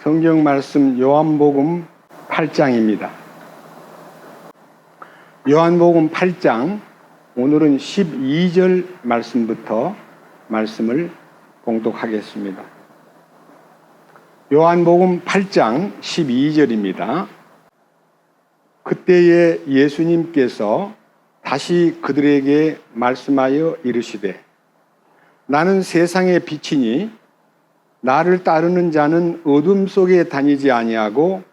성경 말씀 요한복음 8장입니다. 요한복음 8장 오늘은 12절 말씀부터 말씀을 봉독하겠습니다. 요한복음 8장 12절입니다. 그때에 예수님께서 다시 그들에게 말씀하여 이르시되 나는 세상의 빛이니 나를 따르는 자는 어둠 속에 다니지 아니하고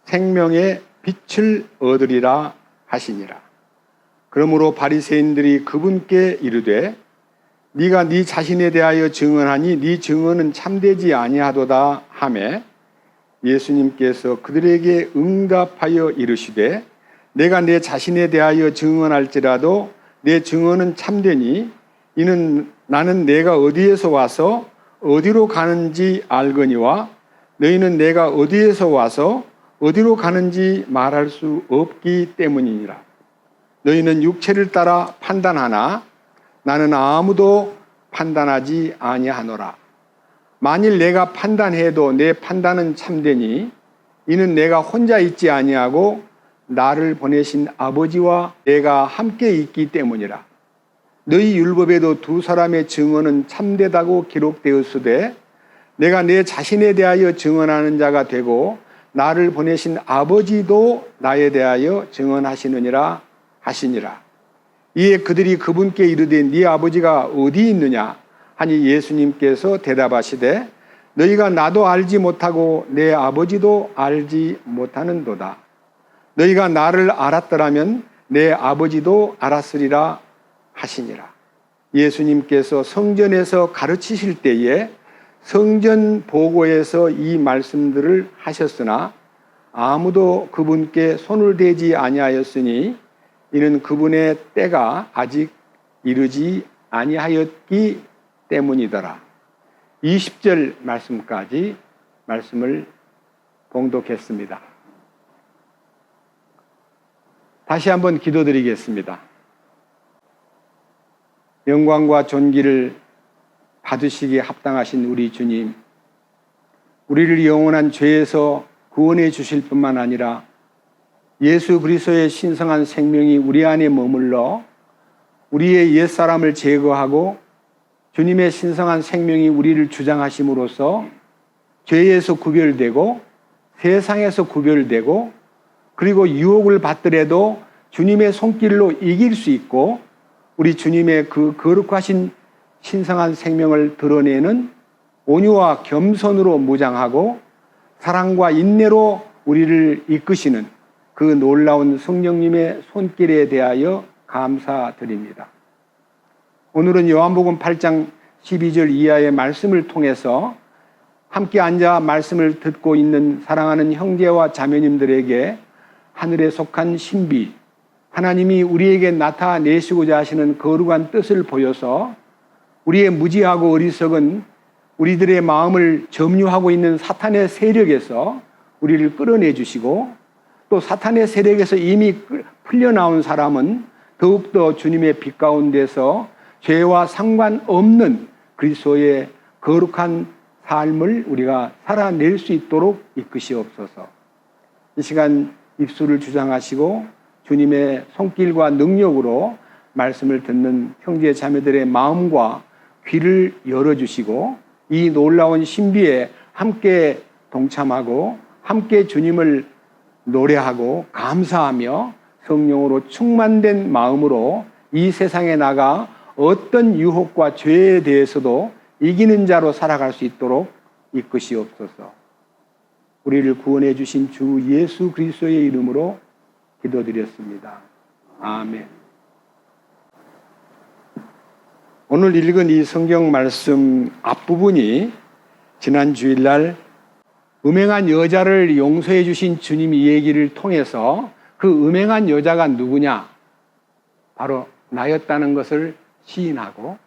생명의 빛을 얻으리라 하시니라. 그러므로 바리새인들이 그분께 이르되 네가 네 자신에 대하여 증언하니 네 증언은 참되지 아니하도다 하매 예수님께서 그들에게 응답하여 이르시되 내가 내 자신에 대하여 증언할지라도 내 증언은 참되니 이는 나는 내가 어디에서 와서 어디로 가는지 알거니와 너희는 내가 어디에서 와서 어디로 가는지 말할 수 없기 때문이니라. 너희는 육체를 따라 판단하나 나는 아무도 판단하지 아니하노라. 만일 내가 판단해도 내 판단은 참되니 이는 내가 혼자 있지 아니하고 나를 보내신 아버지와 내가 함께 있기 때문이라. 너희 율법에도 두 사람의 증언은 참되다고 기록되었으되 내가 내 자신에 대하여 증언하는 자가 되고 나를 보내신 아버지도 나에 대하여 증언하시느니라 하시니라. 이에 그들이 그분께 이르되 네 아버지가 어디 있느냐 하니 예수님께서 대답하시되 너희가 나도 알지 못하고 내 아버지도 알지 못하는도다. 너희가 나를 알았더라면 내 아버지도 알았으리라 하시니라. 예수님께서 성전에서 가르치실 때에 성전 보고에서 이 말씀들을 하셨으나 아무도 그분께 손을 대지 아니하였으니 이는 그분의 때가 아직 이르지 아니하였기 때문이더라. 20절 말씀까지 말씀을 봉독했습니다. 다시 한번 기도드리겠습니다. 영광과 존귀를 받으시기에 합당하신 우리 주님, 우리를 영원한 죄에서 구원해 주실 뿐만 아니라 예수 그리스도의 신성한 생명이 우리 안에 머물러 우리의 옛사람을 제거하고 주님의 신성한 생명이 우리를 주장하심으로써 죄에서 구별되고 세상에서 구별되고 그리고 유혹을 받더라도 주님의 손길로 이길 수 있고 우리 주님의 그 거룩하신 신성한 생명을 드러내는 온유와 겸손으로 무장하고 사랑과 인내로 우리를 이끄시는 그 놀라운 성령님의 손길에 대하여 감사드립니다. 오늘은 요한복음 8장 12절 이하의 말씀을 통해서 함께 앉아 말씀을 듣고 있는 사랑하는 형제와 자매님들에게 하늘에 속한 신비, 하나님이 우리에게 나타내시고자 하시는 거룩한 뜻을 보여서 우리의 무지하고 어리석은 우리들의 마음을 점유하고 있는 사탄의 세력에서 우리를 끌어내 주시고 또 사탄의 세력에서 이미 풀려나온 사람은 더욱더 주님의 빛 가운데서 죄와 상관없는 그리스도의 거룩한 삶을 우리가 살아낼 수 있도록 이끄시옵소서. 이 시간 입술을 주장하시고 주님의 손길과 능력으로 말씀을 듣는 형제 자매들의 마음과 귀를 열어주시고 이 놀라운 신비에 함께 동참하고 함께 주님을 노래하고 감사하며 성령으로 충만된 마음으로 이 세상에 나가 어떤 유혹과 죄에 대해서도 이기는 자로 살아갈 수 있도록 이끄시옵소서. 우리를 구원해 주신 주 예수 그리스도의 이름으로 기도드렸습니다. 아멘. 오늘 읽은 이 성경 말씀 앞부분이 지난 주일날 음행한 여자를 용서해 주신 주님 이 얘기를 통해서 그 음행한 여자가 누구냐? 바로 나였다는 것을 시인하고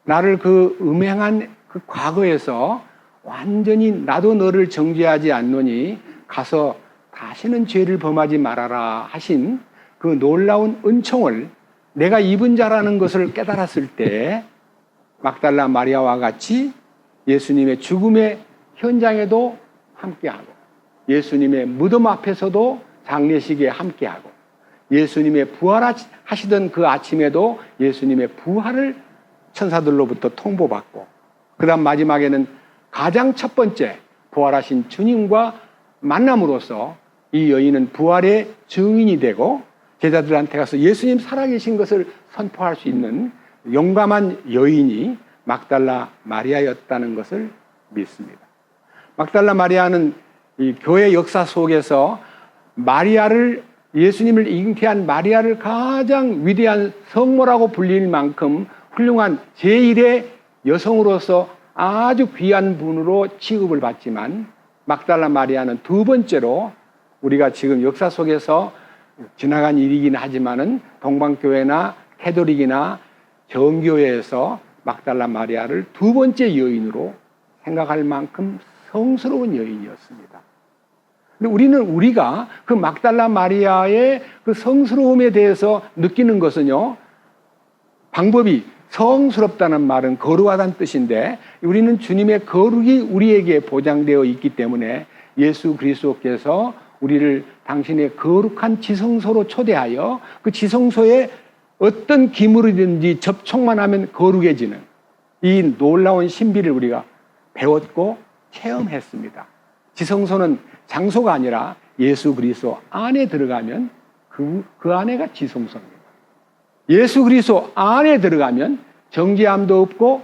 나를 그 음행한 그 과거에서 완전히 나도 너를 정죄하지 않노니 가서 다시는 죄를 범하지 말아라 하신 그 놀라운 은총을 내가 입은 자라는 것을 깨달았을 때 막달라 마리아와 같이 예수님의 죽음의 현장에도 함께하고, 예수님의 무덤 앞에서도 장례식에 함께하고, 예수님의 부활하시던 그 아침에도 예수님의 부활을 천사들로부터 통보받고, 그 다음 마지막에는 가장 첫 번째 부활하신 주님과 만남으로써 이 여인은 부활의 증인이 되고 제자들한테 가서 예수님 살아계신 것을 선포할 수 있는 용감한 여인이 막달라 마리아였다는 것을 믿습니다. 막달라 마리아는 이 교회 역사 속에서 예수님을 잉태한 마리아를 가장 위대한 성모라고 불릴 만큼 훌륭한 제1의 여성으로서 아주 귀한 분으로 취급을 받지만, 막달라 마리아는 두 번째로 우리가 지금 역사 속에서 지나간 일이긴 하지만은 동방교회나 캐톨릭이나 정교회에서 막달라 마리아를 두 번째 여인으로 생각할 만큼 성스러운 여인이었습니다. 근데 우리가 그 막달라 마리아의 그 성스러움에 대해서 느끼는 것은요, 방법이, 성스럽다는 말은 거룩하다는 뜻인데, 우리는 주님의 거룩이 우리에게 보장되어 있기 때문에 예수 그리스도께서 우리를 당신의 거룩한 지성소로 초대하여 그 지성소에 어떤 기물이든지 접촉만 하면 거룩해지는 이 놀라운 신비를 우리가 배웠고 체험했습니다. 지성소는 장소가 아니라 예수 그리스도 안에 들어가면 그 안에가 지성소입니다. 예수 그리스도 안에 들어가면 정죄함도 없고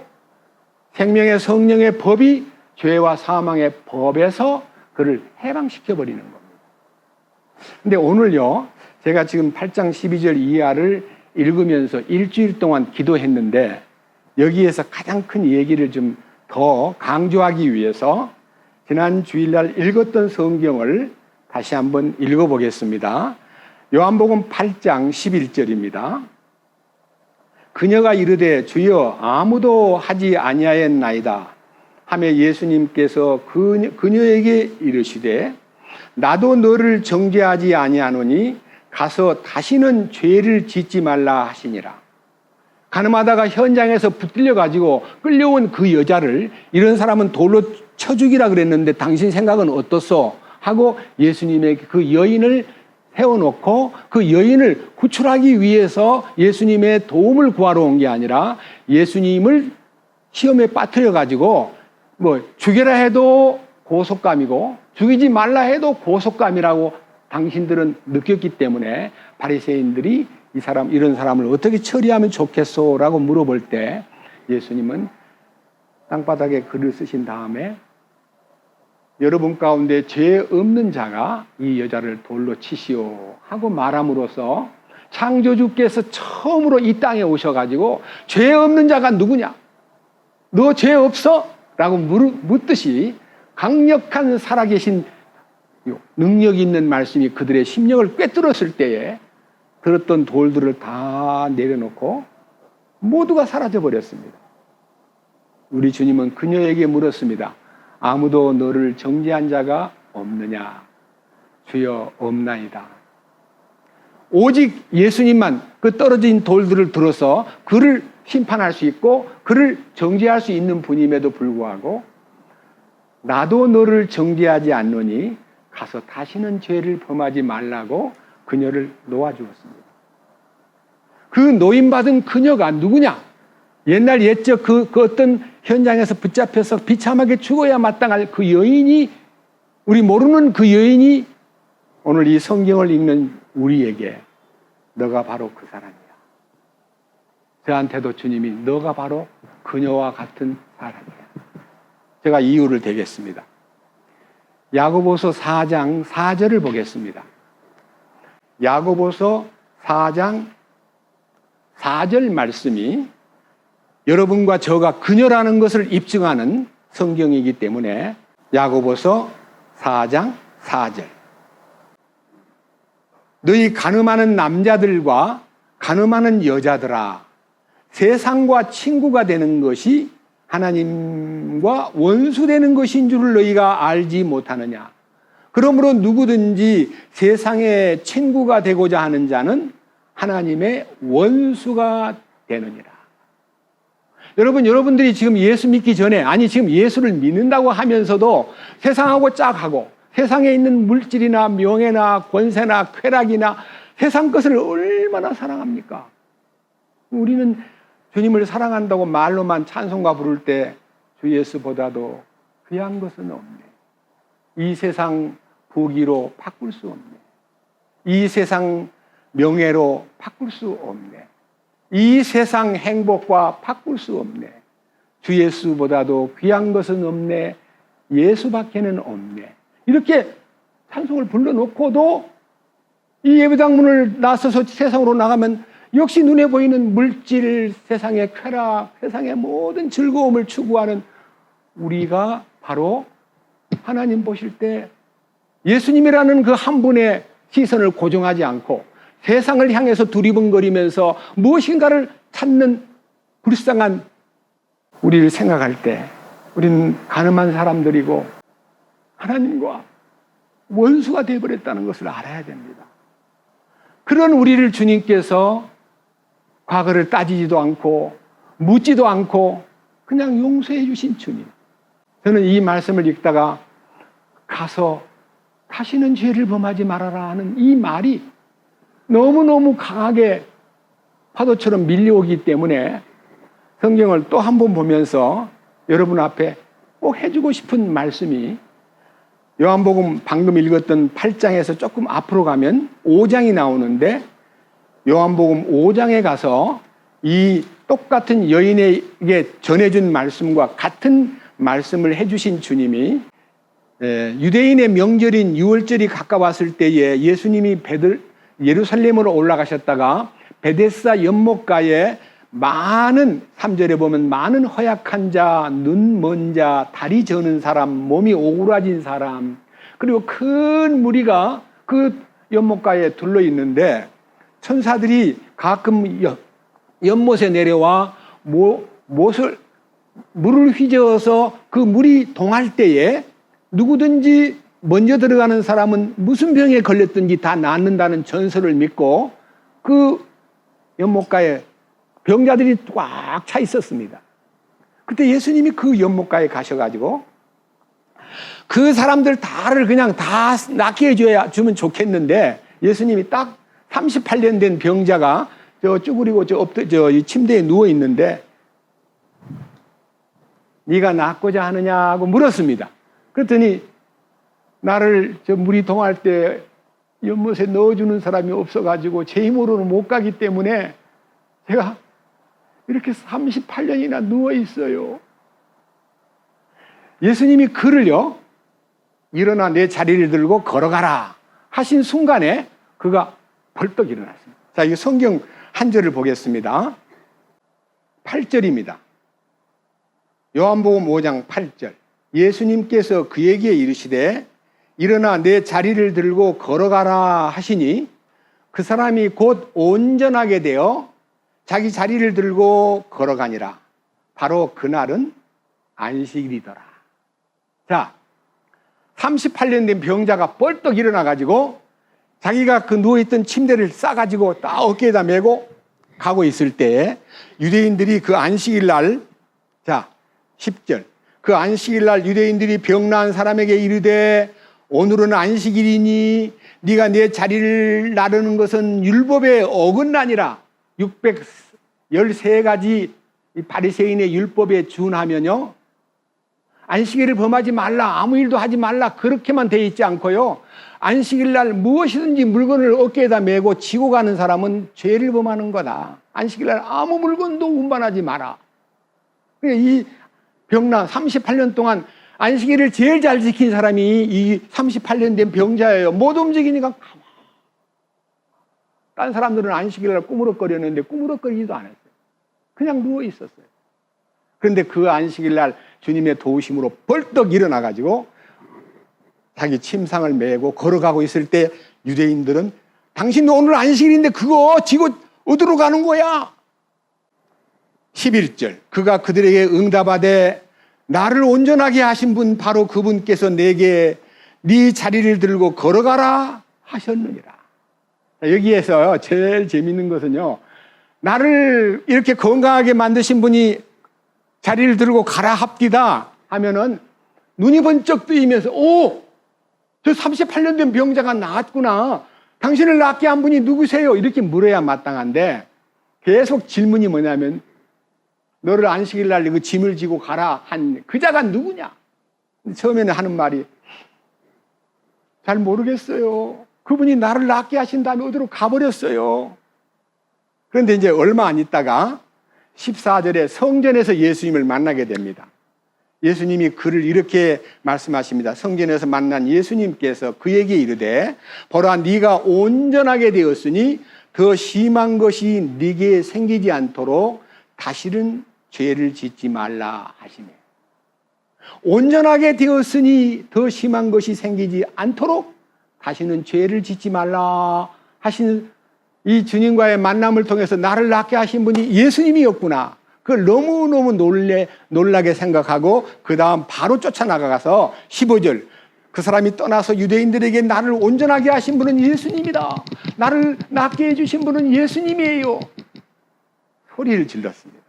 생명의 성령의 법이 죄와 사망의 법에서 그를 해방시켜버리는 겁니다. 근데 오늘요, 제가 지금 8장 12절 이하를 읽으면서 일주일 동안 기도했는데, 여기에서 가장 큰 얘기를 좀 더 강조하기 위해서 지난 주일날 읽었던 성경을 다시 한번 읽어보겠습니다. 요한복음 8장 11절입니다. 그녀가 이르되 주여 아무도 하지 아니하였나이다 하며 예수님께서 그녀에게 이르시되 나도 너를 정죄하지 아니하노니 가서 다시는 죄를 짓지 말라 하시니라. 가늠하다가 현장에서 붙들려 가지고 끌려온 그 여자를, 이런 사람은 돌로 쳐 죽이라 그랬는데 당신 생각은 어떻소? 하고 예수님에게 그 여인을 세워놓고 그 여인을 구출하기 위해서 예수님의 도움을 구하러 온 게 아니라 예수님을 시험에 빠뜨려 가지고 죽여라 해도 고속감이고 죽이지 말라 해도 고속감이라고 당신들은 느꼈기 때문에 바리새인들이 이런 사람을 어떻게 처리하면 좋겠소? 라고 물어볼 때 예수님은 땅바닥에 글을 쓰신 다음에 여러분 가운데 죄 없는 자가 이 여자를 돌로 치시오 하고 말함으로써 창조주께서 처음으로 이 땅에 오셔가지고 죄 없는 자가 누구냐? 너 죄 없어? 라고 묻듯이 강력한 살아계신 능력이 있는 말씀이 그들의 심령을 꿰뚫었을 때에 들었던 돌들을 다 내려놓고 모두가 사라져버렸습니다. 우리 주님은 그녀에게 물었습니다. 아무도 너를 정죄한 자가 없느냐? 주여 없나이다. 오직 예수님만 그 떨어진 돌들을 들어서 그를 심판할 수 있고 그를 정죄할 수 있는 분임에도 불구하고 나도 너를 정죄하지 않노니 가서 다시는 죄를 범하지 말라고 그녀를 놓아주었습니다. 그 노임받은 그녀가 누구냐? 옛날 옛적 그 어떤 현장에서 붙잡혀서 비참하게 죽어야 마땅할 그 여인이, 우리 모르는 그 여인이 오늘 이 성경을 읽는 우리에게 너가 바로 그 사람이야. 저한테도 주님이 너가 바로 그녀와 같은 사람이야. 제가 이유를 대겠습니다. 야고보서 4장 4절을 보겠습니다. 야고보서 4장 4절 말씀이 여러분과 저가 그녀라는 것을 입증하는 성경이기 때문에 야고보서 4장 4절. 너희 간음하는 남자들과 간음하는 여자들아, 세상과 친구가 되는 것이 하나님과 원수되는 것인 줄을 너희가 알지 못하느냐. 그러므로 누구든지 세상의 친구가 되고자 하는 자는 하나님의 원수가 되느니라. 여러분들이 지금 예수 믿기 전에, 아니 지금 예수를 믿는다고 하면서도 세상하고 짝하고 세상에 있는 물질이나 명예나 권세나 쾌락이나 세상 것을 얼마나 사랑합니까? 우리는 주님을 사랑한다고 말로만 찬송가 부를 때 주 예수보다도 귀한 것은 없네. 이 세상 부귀로 바꿀 수 없네. 이 세상 명예로 바꿀 수 없네. 이 세상 행복과 바꿀 수 없네. 주 예수보다도 귀한 것은 없네. 예수밖에는 없네. 이렇게 찬송을 불러놓고도 이 예배당 문을 나서서 세상으로 나가면 역시 눈에 보이는 물질, 세상의 쾌락, 세상의 모든 즐거움을 추구하는 우리가 바로 하나님 보실 때 예수님이라는 그 한 분의 시선을 고정하지 않고 세상을 향해서 두리번거리면서 무엇인가를 찾는 불쌍한 우리를 생각할 때 우리는 가늠한 사람들이고 하나님과 원수가 되어버렸다는 것을 알아야 됩니다. 그런 우리를 주님께서 과거를 따지지도 않고 묻지도 않고 그냥 용서해 주신 주님. 저는 이 말씀을 읽다가 가서 다시는 죄를 범하지 말아라 하는 이 말이 너무너무 강하게 파도처럼 밀려오기 때문에 성경을 또 한 번 보면서 여러분 앞에 꼭 해주고 싶은 말씀이 요한복음 방금 읽었던 8장에서 조금 앞으로 가면 5장이 나오는데 요한복음 5장에 가서 이 똑같은 여인에게 전해준 말씀과 같은 말씀을 해주신 주님이 유대인의 명절인 유월절이 가까웠을 때에 예수님이 예루살렘으로 올라가셨다가 베데스다 연못가에 많은 3절에 보면 많은 허약한 자, 눈 먼 자, 다리 저는 사람, 몸이 오그라진 사람 그리고 큰 무리가 그 연못가에 둘러 있는데 천사들이 가끔 연못에 내려와 물을 휘저어서 그 물이 동할 때에 누구든지 먼저 들어가는 사람은 무슨 병에 걸렸든지 다 낫는다는 전설을 믿고 그 연못가에 병자들이 꽉 차 있었습니다. 그때 예수님이 그 연못가에 가셔가지고 그 사람들 다를 그냥 다 낫게 해주면 좋겠는데 예수님이 딱 38년 된 병자가 쭈그리고 이 침대에 누워 있는데 네가 낫고자 하느냐고 물었습니다. 그랬더니 나를 물이 동할 때 연못에 넣어주는 사람이 없어가지고 제 힘으로는 못 가기 때문에 제가 이렇게 38년이나 누워 있어요. 예수님이 그를요 일어나 내 자리를 들고 걸어가라 하신 순간에 그가 벌떡 일어났습니다. 자, 이 성경 한 절을 보겠습니다. 8절입니다. 요한복음 5장 8절. 예수님께서 그에게 이르시되 일어나 내 자리를 들고 걸어가라 하시니 그 사람이 곧 온전하게 되어 자기 자리를 들고 걸어가니라. 바로 그날은 안식일이더라. 자, 38년 된 병자가 벌떡 일어나가지고 자기가 그 누워있던 침대를 싸가지고 딱 어깨에다 메고 가고 있을 때 유대인들이 그 안식일 날, 자, 10절. 그 안식일 날 유대인들이 병나은 사람에게 이르되 오늘은 안식일이니 네가 내 자리를 나르는 것은 율법에 어긋나니라. 613가지 바리새인의 율법에 준하면요 안식일을 범하지 말라, 아무 일도 하지 말라 그렇게만 돼 있지 않고요 안식일 날 무엇이든지 물건을 어깨에다 메고 지고 가는 사람은 죄를 범하는 거다. 안식일 날 아무 물건도 운반하지 마라. 이 병나 38년 동안 안식일을 제일 잘 지킨 사람이 이 38년 된 병자예요. 못 움직이니까 딴 사람들은 안식일 날 꾸무럭거렸는데 꾸무럭거리지도 않았어요. 그냥 누워 있었어요. 그런데 그 안식일 날 주님의 도우심으로 벌떡 일어나가지고 자기 침상을 메고 걸어가고 있을 때 유대인들은 당신도 오늘 안식일인데 그거 지고 어디로 가는 거야? 11절. 그가 그들에게 응답하되 나를 온전하게 하신 분 바로 그분께서 내게 네 자리를 들고 걸어가라 하셨느니라. 여기에서 제일 재밌는 것은요 나를 이렇게 건강하게 만드신 분이 자리를 들고 가라 합디다 하면은 눈이 번쩍 뜨이면서 저 38년 된 병자가 나았구나. 당신을 낫게 한 분이 누구세요? 이렇게 물어야 마땅한데 계속 질문이 뭐냐면 너를 안식일 날 그 짐을 지고 가라 한 그 자가 누구냐? 처음에는 하는 말이 잘 모르겠어요. 그분이 나를 낫게 하신 다음에 어디로 가버렸어요. 그런데 이제 얼마 안 있다가 14절에 성전에서 예수님을 만나게 됩니다. 예수님이 그를 이렇게 말씀하십니다. 성전에서 만난 예수님께서 그에게 이르되 보라 네가 온전하게 되었으니 더 심한 것이 네게 생기지 않도록 다시는 죄를 짓지 말라 하시네. 온전하게 되었으니 더 심한 것이 생기지 않도록 다시는 죄를 짓지 말라 하신 이 주님과의 만남을 통해서 나를 낫게 하신 분이 예수님이었구나. 그걸 너무너무 놀라게 생각하고 그 다음 바로 쫓아나가서 15절 그 사람이 떠나서 유대인들에게 나를 온전하게 하신 분은 예수님이다. 나를 낫게 해주신 분은 예수님이에요. 소리를 질렀습니다.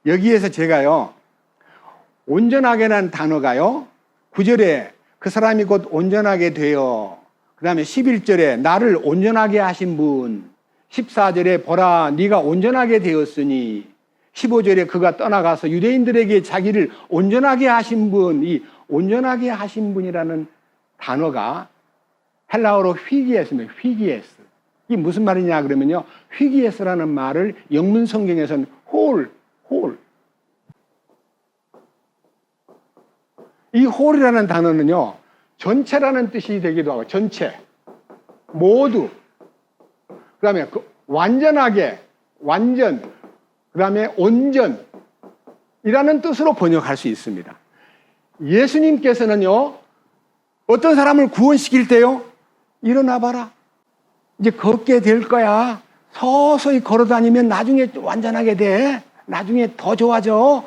여기에서 제가요 온전하게라는 단어가요 9절에 그 사람이 곧 온전하게 되어 그 다음에 11절에 나를 온전하게 하신 분 14절에 보라 네가 온전하게 되었으니 15절에 그가 떠나가서 유대인들에게 자기를 온전하게 하신 분, 이 온전하게 하신 분이라는 단어가 헬라어로 휘기에스입니다. 휘기에스. 이게 무슨 말이냐 그러면요. 휘기에스라는 말을 영문 성경에서는 홀. 이 홀이라는 단어는요. 전체라는 뜻이 되기도 하고 전체, 모두, 그 다음에 완전하게, 완전, 그 다음에 온전이라는 뜻으로 번역할 수 있습니다. 예수님께서는요, 어떤 사람을 구원시킬 때요, 일어나 봐라. 이제 걷게 될 거야. 서서히 걸어 다니면 나중에 완전하게 돼. 나중에 더 좋아져.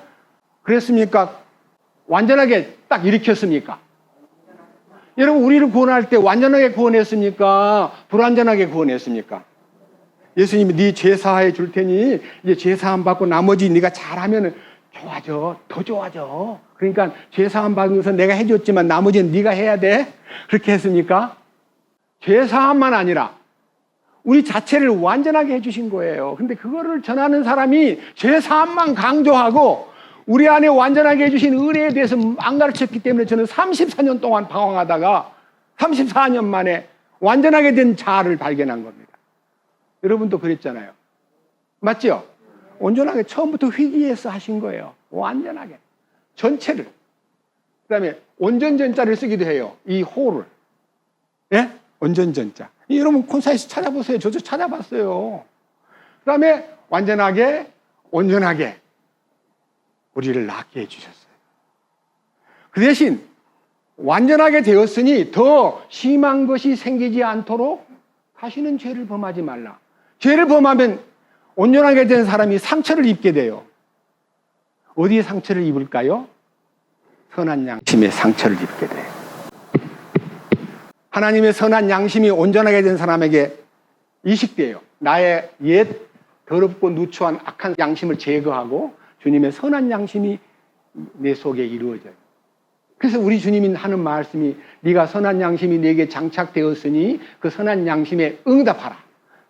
그랬습니까? 완전하게 딱 일으켰습니까? 여러분, 우리를 구원할 때 완전하게 구원했습니까? 불완전하게 구원했습니까? 예수님이 네 죄 사하여 줄 테니 이제 죄 사함 받고 나머지 네가 잘하면 좋아져. 더 좋아져. 그러니까 죄 사함 받은 것은 내가 해줬지만 나머지는 네가 해야 돼. 그렇게 했습니까? 죄 사함만 아니라 우리 자체를 완전하게 해주신 거예요. 근데 그거를 전하는 사람이 죄 사함만 강조하고 우리 안에 완전하게 해주신 은혜에 대해서 안 가르쳤기 때문에 저는 34년 동안 방황하다가 34년 만에 완전하게 된 자아를 발견한 겁니다. 여러분도 그랬잖아요. 맞죠? 온전하게 처음부터 휘기에서 하신 거예요. 완전하게. 전체를. 그 다음에 온전전자를 쓰기도 해요. 이 홀을. 예? 온전전자. 여러분 콘사이트 찾아보세요. 저도 찾아봤어요. 그 다음에 완전하게, 온전하게 우리를 낫게 해주셨어요. 그 대신 완전하게 되었으니 더 심한 것이 생기지 않도록 다시는 죄를 범하지 말라. 죄를 범하면 온전하게 된 사람이 상처를 입게 돼요. 어디에 상처를 입을까요? 선한 양심에 상처를 입게 돼요. 하나님의 선한 양심이 온전하게 된 사람에게 이식돼요. 나의 옛 더럽고 누추한 악한 양심을 제거하고 주님의 선한 양심이 내 속에 이루어져요. 그래서 우리 주님이 하는 말씀이 네가 선한 양심이 내게 장착되었으니 그 선한 양심에 응답하라.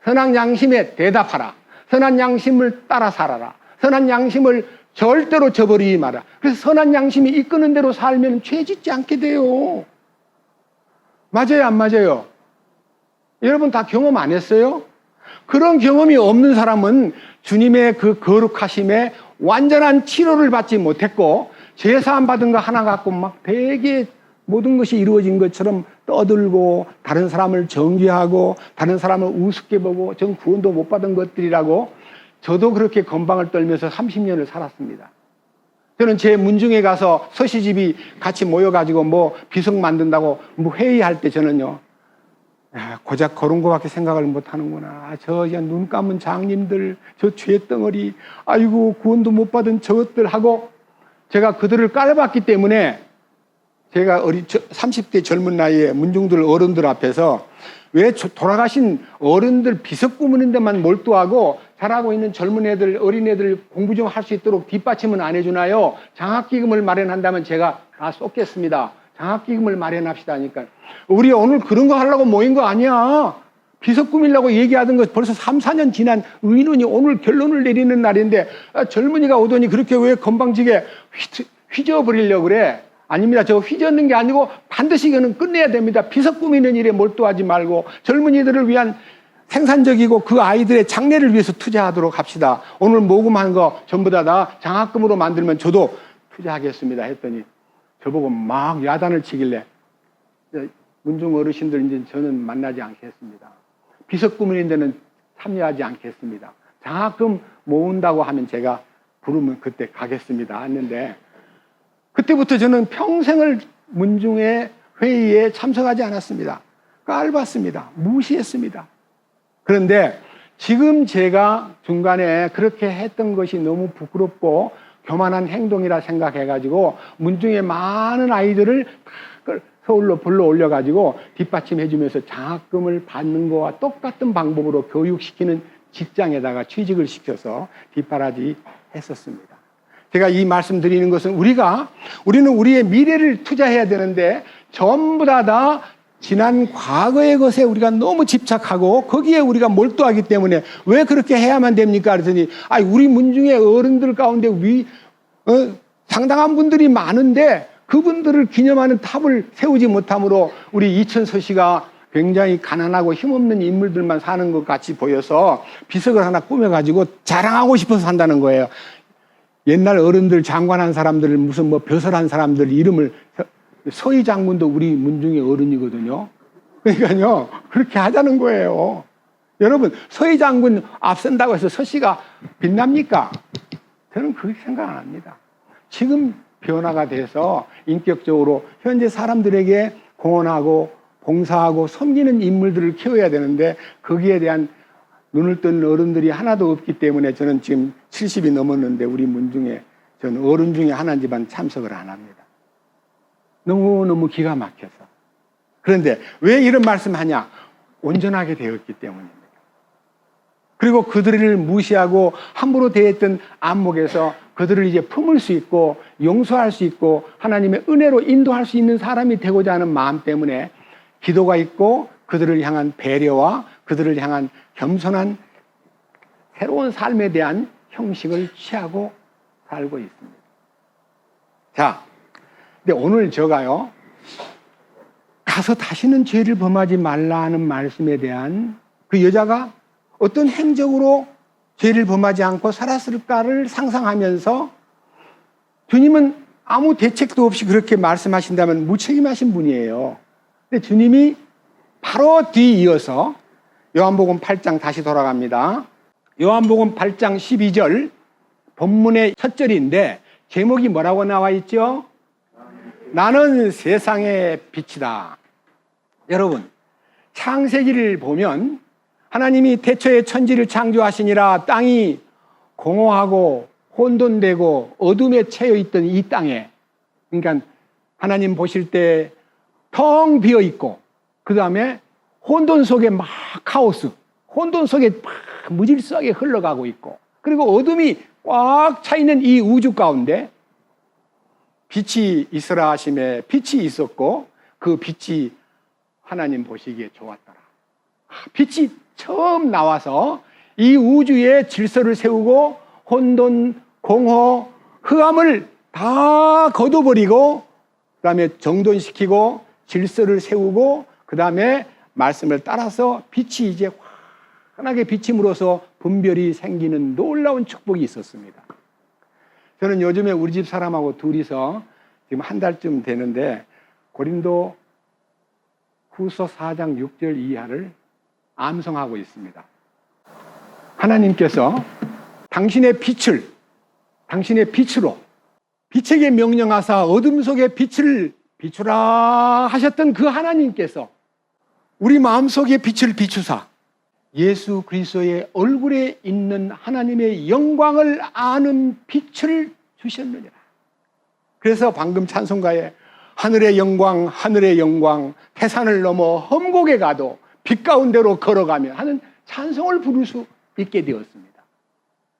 선한 양심에 대답하라. 선한 양심을 따라 살아라. 선한 양심을 절대로 저버리지 마라. 그래서 선한 양심이 이끄는 대로 살면 죄 짓지 않게 돼요. 맞아요, 안 맞아요? 여러분 다 경험 안 했어요? 그런 경험이 없는 사람은 주님의 그 거룩하심에 완전한 치료를 받지 못했고 제사함 받은 거 하나 갖고 막 되게 모든 것이 이루어진 것처럼 떠들고 다른 사람을 정죄하고 다른 사람을 우습게 보고 전 구원도 못 받은 것들이라고 저도 그렇게 건방을 떨면서 30년을 살았습니다. 저는 제 문중에 가서 서시집이 같이 모여가지고 뭐 비석 만든다고 뭐 회의할 때 저는요, 야, 고작 그런 거밖에 생각을 못 하는구나. 저 눈 감은 장님들, 저 죄덩어리, 아이고 구원도 못 받은 저것들 하고 제가 그들을 깔봤기 때문에 제가 30대 젊은 나이에 문중들 어른들 앞에서 왜 돌아가신 어른들 비석 구무는 데만 몰두하고 잘하고 있는 젊은 애들, 어린 애들 공부 좀 할 수 있도록 뒷받침은 안 해주나요? 장학기금을 마련한다면 제가 다 쏟겠습니다. 장학기금을 마련합시다 하니까 우리 오늘 그런 거 하려고 모인 거 아니야. 비석 꾸미려고 얘기하던 거 벌써 3, 4년 지난 의논이 오늘 결론을 내리는 날인데 젊은이가 오더니 그렇게 왜 건방지게 휘저어버리려고 그래? 아닙니다. 저 휘젓는 게 아니고 반드시 이거는 끝내야 됩니다. 비석 꾸미는 일에 몰두하지 말고 젊은이들을 위한 생산적이고 그 아이들의 장래를 위해서 투자하도록 합시다. 오늘 모금한 거 전부 다 장학금으로 만들면 저도 투자하겠습니다 했더니 저보고 막 야단을 치길래 문중 어르신들 이제 저는 만나지 않겠습니다. 비석 꾸미는 데는 참여하지 않겠습니다. 장학금 모은다고 하면 제가 부르면 그때 가겠습니다 했는데 그때부터 저는 평생을 문중의 회의에 참석하지 않았습니다. 깔봤습니다. 무시했습니다. 그런데 지금 제가 중간에 그렇게 했던 것이 너무 부끄럽고 교만한 행동이라 생각해가지고 문중의 많은 아이들을 서울로 불러 올려가지고 뒷받침해주면서 장학금을 받는 거와 똑같은 방법으로 교육시키는 직장에다가 취직을 시켜서 뒷바라지 했었습니다. 제가 이 말씀 드리는 것은 우리는 우리의 미래를 투자해야 되는데 전부 다 지난 과거의 것에 우리가 너무 집착하고 거기에 우리가 몰두하기 때문에 왜 그렇게 해야만 됩니까? 그랬더니 우리 문중의 어른들 가운데 상당한 분들이 많은데 그분들을 기념하는 탑을 세우지 못함으로 우리 이천서 씨가 굉장히 가난하고 힘없는 인물들만 사는 것 같이 보여서 비석을 하나 꾸며가지고 자랑하고 싶어서 한다는 거예요. 옛날 어른들 장관한 사람들 무슨 벼슬한 사람들 이름을 서희 장군도 우리 문중의 어른이거든요. 그러니까요 그렇게 하자는 거예요. 여러분 서희 장군 앞선다고 해서 서 씨가 빛납니까? 저는 그렇게 생각 안 합니다. 지금 변화가 돼서 인격적으로 현재 사람들에게 공헌하고 봉사하고 섬기는 인물들을 키워야 되는데 거기에 대한 눈을 뜬 어른들이 하나도 없기 때문에 저는 지금 70이 넘었는데 우리 문중에 저는 어른 중에 하나지만 참석을 안 합니다. 너무너무 기가 막혀서. 그런데 왜 이런 말씀하냐? 온전하게 되었기 때문입니다. 그리고 그들을 무시하고 함부로 대했던 안목에서 그들을 이제 품을 수 있고 용서할 수 있고 하나님의 은혜로 인도할 수 있는 사람이 되고자 하는 마음 때문에 기도가 있고 그들을 향한 배려와 그들을 향한 겸손한 새로운 삶에 대한 형식을 취하고 살고 있습니다. 자, 근데 오늘 제가요 가서 다시는 죄를 범하지 말라 하는 말씀에 대한 그 여자가 어떤 행적으로 죄를 범하지 않고 살았을까를 상상하면서 주님은 아무 대책도 없이 그렇게 말씀하신다면 무책임하신 분이에요. 근데 주님이 바로 뒤이어서 요한복음 8장 다시 돌아갑니다. 요한복음 8장 12절 본문의 첫 절인데 제목이 뭐라고 나와 있죠? 나는 세상의 빛이다. 여러분 창세기를 보면 하나님이 태초에 천지를 창조하시니라 땅이 공허하고 혼돈되고 어둠에 채여있던 이 땅에 그러니까 하나님 보실 때 텅 비어있고 그 다음에 혼돈 속에 막 카오스 혼돈 속에 막 무질서하게 흘러가고 있고 그리고 어둠이 꽉 차있는 이 우주 가운데 빛이 있으라 하심에 빛이 있었고 그 빛이 하나님 보시기에 좋았더라. 빛이 처음 나와서 이 우주의 질서를 세우고 혼돈, 공허, 흑암을 다 거둬버리고 그 다음에 정돈시키고 질서를 세우고 그 다음에 말씀을 따라서 빛이 이제 환하게 비침으로써 분별이 생기는 놀라운 축복이 있었습니다. 저는 요즘에 우리 집 사람하고 둘이서 지금 한 달쯤 되는데 고린도 후서 4장 6절 이하를 암송하고 있습니다. 하나님께서 당신의 빛으로 빛에게 명령하사 어둠 속에 빛을 비추라 하셨던 그 하나님께서 우리 마음속에 빛을 비추사 예수 그리스도의 얼굴에 있는 하나님의 영광을 아는 빛을 주셨느니라. 그래서 방금 찬송가에 하늘의 영광 태산을 넘어 험곡에 가도 빛 가운데로 걸어가며 하는 찬송을 부를 수 있게 되었습니다.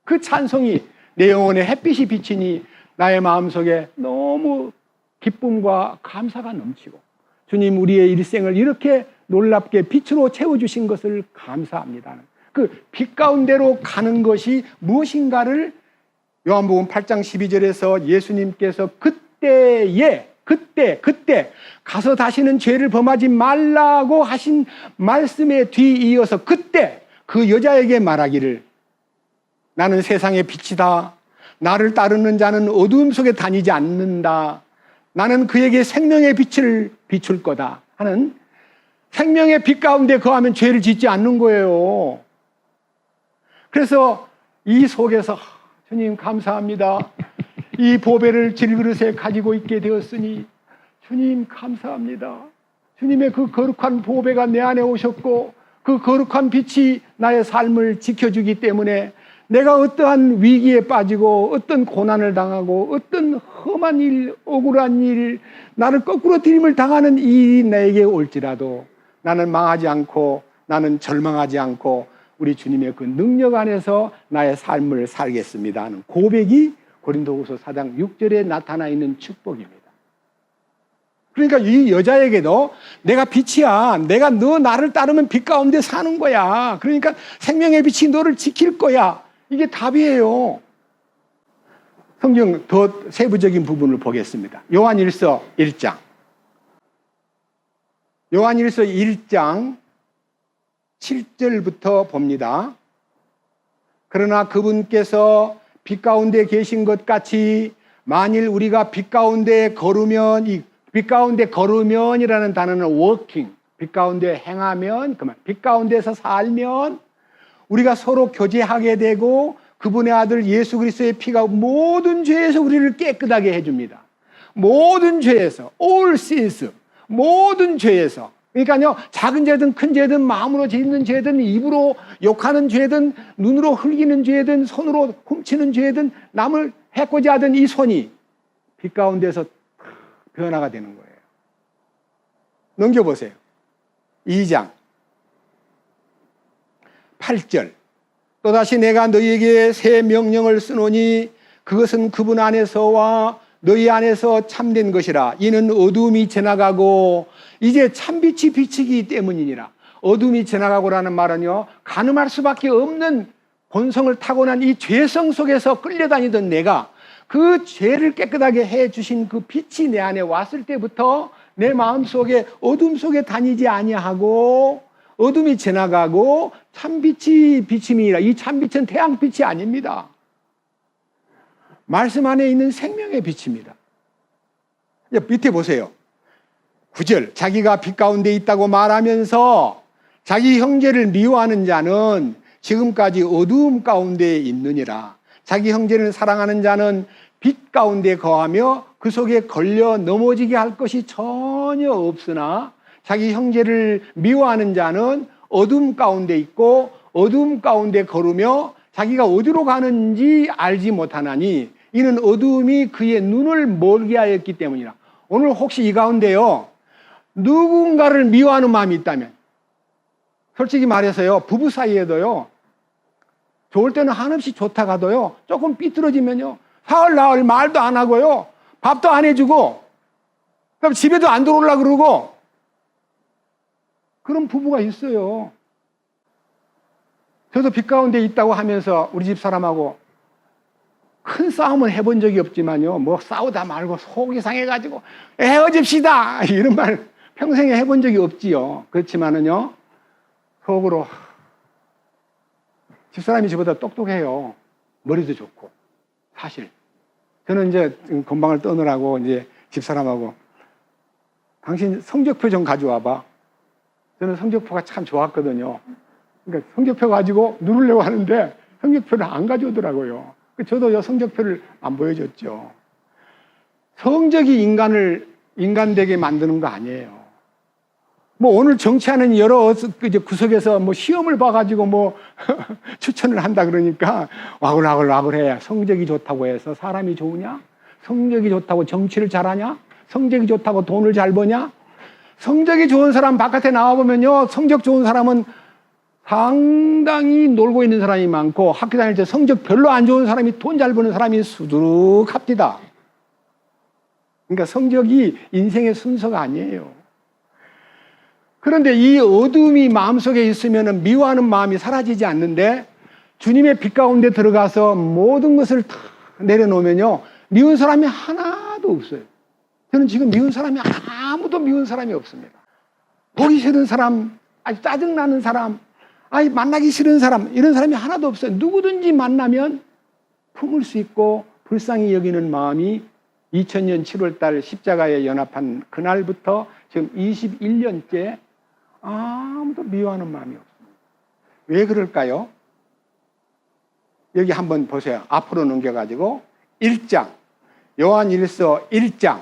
그 찬송이 내 영혼에 햇빛이 비치니 나의 마음속에 너무 기쁨과 감사가 넘치고 주님 우리의 일생을 이렇게 놀랍게 빛으로 채워주신 것을 감사합니다. 그 빛 가운데로 가는 것이 무엇인가를 요한복음 8장 12절에서 예수님께서 그때 가서 다시는 죄를 범하지 말라고 하신 말씀에 뒤이어서 그때 그 여자에게 말하기를 나는 세상의 빛이다. 나를 따르는 자는 어두움 속에 다니지 않는다. 나는 그에게 생명의 빛을 비출 거다 하는 생명의 빛 가운데 거하면 죄를 짓지 않는 거예요. 그래서 이 속에서 주님 감사합니다. 이 보배를 질그릇에 가지고 있게 되었으니 주님 감사합니다. 주님의 그 거룩한 보배가 내 안에 오셨고 그 거룩한 빛이 나의 삶을 지켜주기 때문에 내가 어떠한 위기에 빠지고 어떤 고난을 당하고 어떤 험한 일, 억울한 일, 나를 거꾸로 들임을 당하는 일이 내게 올지라도 나는 망하지 않고 나는 절망하지 않고 우리 주님의 그 능력 안에서 나의 삶을 살겠습니다 하는 고백이 고린도후서 4장 6절에 나타나 있는 축복입니다. 그러니까 이 여자에게도 내가 빛이야. 내가 너 나를 따르면 빛 가운데 사는 거야. 그러니까 생명의 빛이 너를 지킬 거야. 이게 답이에요. 성경 더 세부적인 부분을 보겠습니다. 요한일서 1장. 요한일서 1장 7절부터 봅니다. 그러나 그분께서 빛 가운데 계신 것 같이 만일 우리가 빛 가운데 걸으면, 이 빛 가운데 걸으면이라는 단어는 walking, 빛 가운데 행하면, 그만 빛 가운데서 살면 우리가 서로 교제하게 되고 그분의 아들 예수 그리스도의 피가 모든 죄에서 우리를 깨끗하게 해줍니다. 모든 죄에서, all sins, 모든 죄에서. 그러니까요, 작은 죄든 큰 죄든 마음으로 짓는 죄든 입으로 욕하는 죄든 눈으로 흘기는 죄든 손으로 훔치는 죄든 남을 해코지 하던 이 손이 빛 가운데서 변화가 되는 거예요. 넘겨보세요. 2장 8절. 또다시 내가 너희에게 새 명령을 쓰노니 그것은 그분 안에서와 너희 안에서 참된 것이라. 이는 어둠이 지나가고 이제 참빛이 비치기 때문이니라. 어둠이 지나가고라는 말은요, 가늠할 수밖에 없는 본성을 타고난 이 죄성 속에서 끌려다니던 내가 그 죄를 깨끗하게 해주신 그 빛이 내 안에 왔을 때부터 내 마음속에 어둠 속에 다니지 아니하고 어둠이 지나가고 참빛이 비침이니라. 이 참빛은 태양빛이 아닙니다. 말씀 안에 있는 생명의 빛입니다. 밑에 보세요. 9절. 자기가 빛 가운데 있다고 말하면서 자기 형제를 미워하는 자는 지금까지 어두움 가운데 있느니라. 자기 형제를 사랑하는 자는 빛 가운데 거하며 그 속에 걸려 넘어지게 할 것이 전혀 없으나 자기 형제를 미워하는 자는 어둠 가운데 있고 어둠 가운데 걸으며 자기가 어디로 가는지 알지 못하나니 이는 어둠이 그의 눈을 멀게 하였기 때문이라. 오늘 혹시 이 가운데요, 누군가를 미워하는 마음이 있다면, 솔직히 말해서요, 부부 사이에도요, 좋을 때는 한없이 좋다가도요, 조금 삐뚤어지면요, 사흘 나흘 말도 안 하고요, 밥도 안 해주고, 그럼 집에도 안 들어오려고 그러고, 그런 부부가 있어요. 저도 빛 가운데 있다고 하면서 우리 집 사람하고 큰 싸움은 해본 적이 없지만요, 뭐 싸우다 말고 속이 상해가지고 헤어집시다 이런 말 평생에 해본 적이 없지요. 그렇지만은요, 속으로 집사람이 저보다 똑똑해요. 머리도 좋고. 사실 저는 이제 건방을 떠느라고 이제 집사람하고 당신 성적표 좀 가져와봐. 저는 성적표가 참 좋았거든요. 그러니까 성적표 가지고 누르려고 하는데 성적표를 안 가져오더라고요. 저도 성적표를 안 보여줬죠. 성적이 인간 되게 만드는 거 아니에요. 뭐 오늘 정치하는 여러 구석에서 뭐 시험을 봐가지고 뭐 추천을 한다 그러니까 와글와글 해. 성적이 좋다고 해서 사람이 좋으냐? 성적이 좋다고 정치를 잘하냐? 성적이 좋다고 돈을 잘 버냐? 성적이 좋은 사람 바깥에 나와보면요, 성적 좋은 사람은 상당히 놀고 있는 사람이 많고 학교 다닐 때 성적 별로 안 좋은 사람이 돈 잘 버는 사람이 수두룩합니다. 그러니까 성적이 인생의 순서가 아니에요. 그런데 이 어둠이 마음속에 있으면 미워하는 마음이 사라지지 않는데 주님의 빛 가운데 들어가서 모든 것을 다 내려놓으면요, 미운 사람이 하나도 없어요. 저는 지금 미운 사람이 아무도 미운 사람이 없습니다. 보기 싫은 사람, 아주 짜증나는 사람, 만나기 싫은 사람, 이런 사람이 하나도 없어요. 누구든지 만나면 품을 수 있고 불쌍히 여기는 마음이 2000년 7월달 십자가에 연합한 그날부터 지금 21년째 아무도 미워하는 마음이 없습니다. 왜 그럴까요? 여기 한번 보세요. 앞으로 넘겨가지고 1장, 요한일서 1장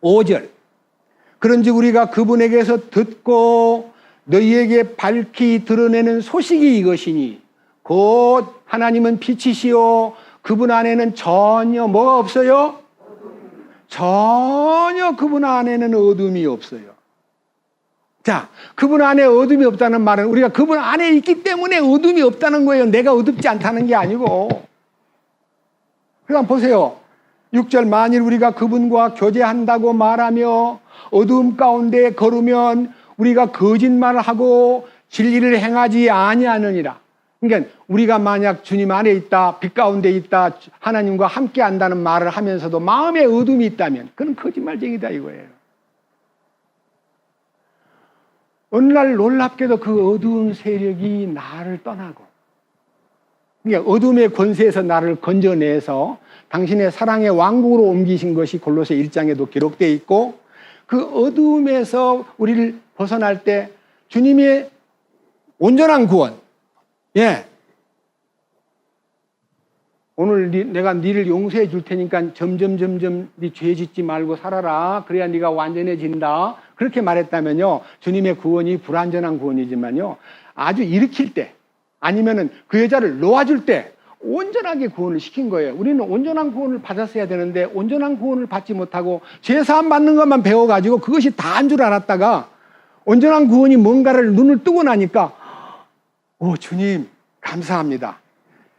5절. 그런즉 우리가 그분에게서 듣고 너희에게 밝히 드러내는 소식이 이것이니 곧 하나님은 빛이시오 그분 안에는 전혀 뭐가 없어요? 전혀 그분 안에는 어둠이 없어요. 자, 그분 안에 어둠이 없다는 말은 우리가 그분 안에 있기 때문에 어둠이 없다는 거예요. 내가 어둡지 않다는 게 아니고. 그럼 보세요. 6절, 만일 우리가 그분과 교제한다고 말하며 어두움 가운데 걸으면 우리가 거짓말을 하고 진리를 행하지 아니하느니라. 그러니까 우리가 만약 주님 안에 있다, 빛 가운데 있다, 하나님과 함께 한다는 말을 하면서도 마음에 어둠이 있다면 그건 거짓말쟁이다 이거예요. 어느 날 놀랍게도 그 어두운 세력이 나를 떠나고, 그러니까 어둠의 권세에서 나를 건져내서 당신의 사랑의 왕국으로 옮기신 것이 골로새 1장에도 기록되어 있고, 그 어둠에서 우리를 벗어날 때 주님의 온전한 구원, 오늘 내가 너를 용서해 줄 테니까 점점 네 죄 짓지 말고 살아라. 그래야 네가 완전해진다. 그렇게 말했다면요, 주님의 구원이 불완전한 구원이지만요, 아주 일으킬 때 아니면은 그 여자를 놓아줄 때 온전하게 구원을 시킨 거예요. 우리는 온전한 구원을 받았어야 되는데 온전한 구원을 받지 못하고 죄사함 받는 것만 배워가지고 그것이 다인 줄 알았다가 온전한 구원이 뭔가를 눈을 뜨고 나니까 주님 감사합니다.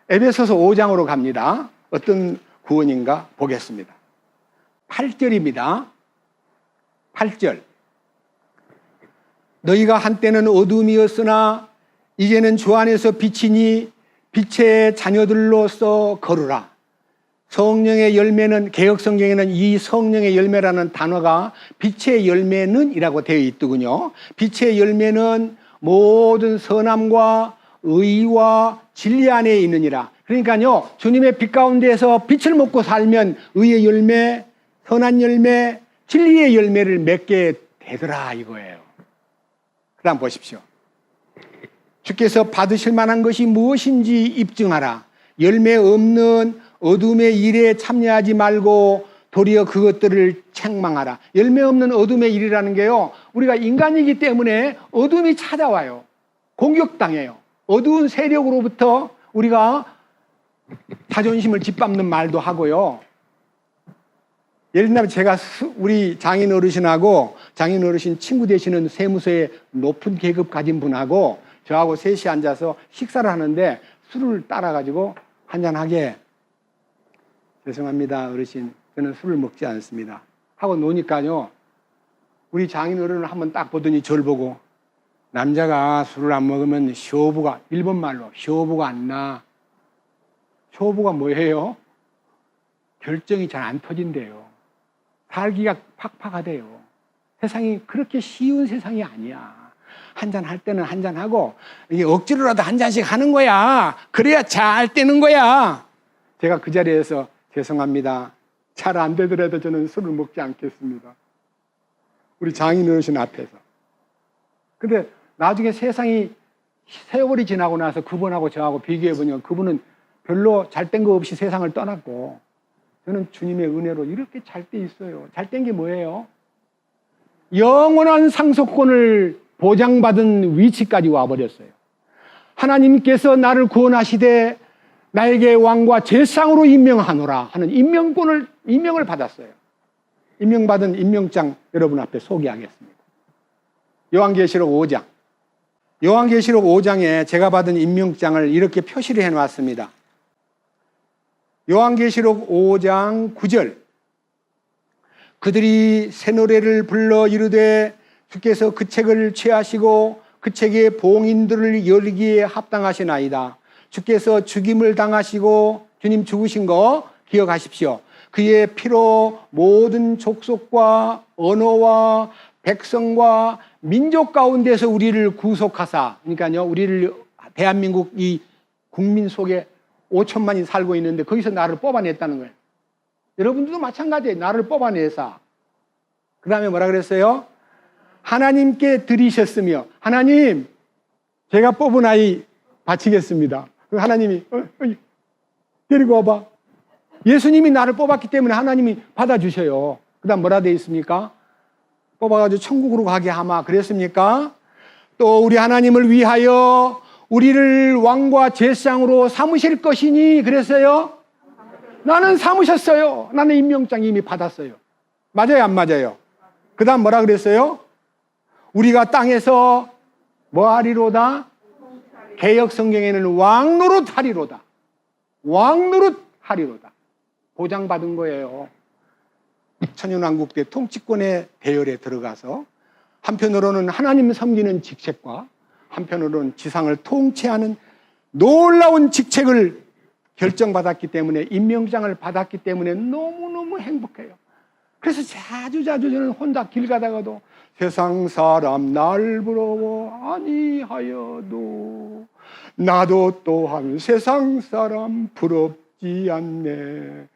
에베소서 5장으로 갑니다. 어떤 구원인가 보겠습니다. 8절입니다. 8절. 너희가 한때는 어둠이었으나 이제는 주 안에서 빛이니 빛의 자녀들로서 걸으라. 성령의 열매는, 개역성경에는 이 성령의 열매라는 단어가 빛의 열매는 이라고 되어 있더군요. 빛의 열매는 모든 선함과 의와 진리 안에 있느니라. 그러니까요, 주님의 빛 가운데에서 빛을 먹고 살면 의의 열매, 선한 열매, 진리의 열매를 맺게 되더라 이거예요. 그 다음 보십시오. 주께서 받으실 만한 것이 무엇인지 입증하라. 열매 없는 어둠의 일에 참여하지 말고 도리어 그것들을 책망하라. 열매 없는 어둠의 일이라는 게요, 우리가 인간이기 때문에 어둠이 찾아와요. 공격당해요. 어두운 세력으로부터 우리가 자존심을 짓밟는 말도 하고요. 예를 들면 제가 우리 장인 어르신하고 장인 어르신 친구 되시는 세무서에 높은 계급 가진 분하고 저하고 셋이 앉아서 식사를 하는데 술을 따라가지고 한잔하게, 죄송합니다 어르신, 저는 술을 먹지 않습니다 하고 노니까요, 우리 장인 어른을 한번 딱 보더니 저를 보고, 남자가 술을 안 먹으면 쇼부가, 일본말로 쇼부가 안 나. 쇼부가 뭐예요? 결정이 잘 안 터진대요. 살기가 팍팍하대요. 세상이 그렇게 쉬운 세상이 아니야. 한잔 할 때는 한잔 하고 이게 억지로라도 한 잔씩 하는 거야. 그래야 잘 되는 거야. 제가 그 자리에서 죄송합니다, 잘 안 되더라도 저는 술을 먹지 않겠습니다. 우리 장인 어르신 앞에서. 근데 나중에 세상이 세월이 지나고 나서 그분하고 저하고 비교해보면 그분은 별로 잘된 거 없이 세상을 떠났고 저는 주님의 은혜로 이렇게 잘 돼 있어요. 잘된 게 뭐예요? 영원한 상속권을 보장받은 위치까지 와버렸어요. 하나님께서 나를 구원하시되 나에게 왕과 제상으로 임명하노라 하는 임명을 받았어요. 임명받은 임명장 여러분 앞에 소개하겠습니다. 요한계시록 5장. 요한계시록 5장에 제가 받은 임명장을 이렇게 표시를 해놨습니다. 요한계시록 5장 9절. 그들이 새 노래를 불러 이르되 주께서 그 책을 취하시고 그 책의 봉인들을 열기에 합당하시나이다. 주께서 죽임을 당하시고 주님 죽으신 거 기억하십시오. 그의 피로 모든 족속과 언어와 백성과 민족 가운데서 우리를 구속하사, 그러니까요, 우리를 대한민국 이 국민 속에 5천만이 살고 있는데 거기서 나를 뽑아냈다는 거예요. 여러분들도 마찬가지예요. 나를 뽑아내사. 그 다음에 뭐라 그랬어요? 하나님께 드리셨으며, 하나님, 제가 뽑은 아이 바치겠습니다. 하나님이 데리고 와봐. 예수님이 나를 뽑았기 때문에 하나님이 받아주셔요. 그 다음 뭐라 되어 있습니까? 뽑아가지고 천국으로 가게 하마. 그랬습니까? 또 우리 하나님을 위하여 우리를 왕과 제사장으로 삼으실 것이니 그랬어요? 나는 삼으셨어요. 나는 임명장 이미 받았어요. 맞아요, 안 맞아요? 그 다음 뭐라 그랬어요? 우리가 땅에서 뭐 하리로다? 개역 성경에는 왕노릇 하리로다. 왕노릇 하리로다. 보장받은 거예요. 천연왕국 때 통치권의 대열에 들어가서 한편으로는 하나님 섬기는 직책과 한편으로는 지상을 통치하는 놀라운 직책을 결정받았기 때문에, 임명장을 받았기 때문에 너무너무 행복해요. 그래서 자주 저는 혼자 길 가다가도 세상 사람 날 부러워 아니하여도 나도 또한 세상 사람 부럽지 않네.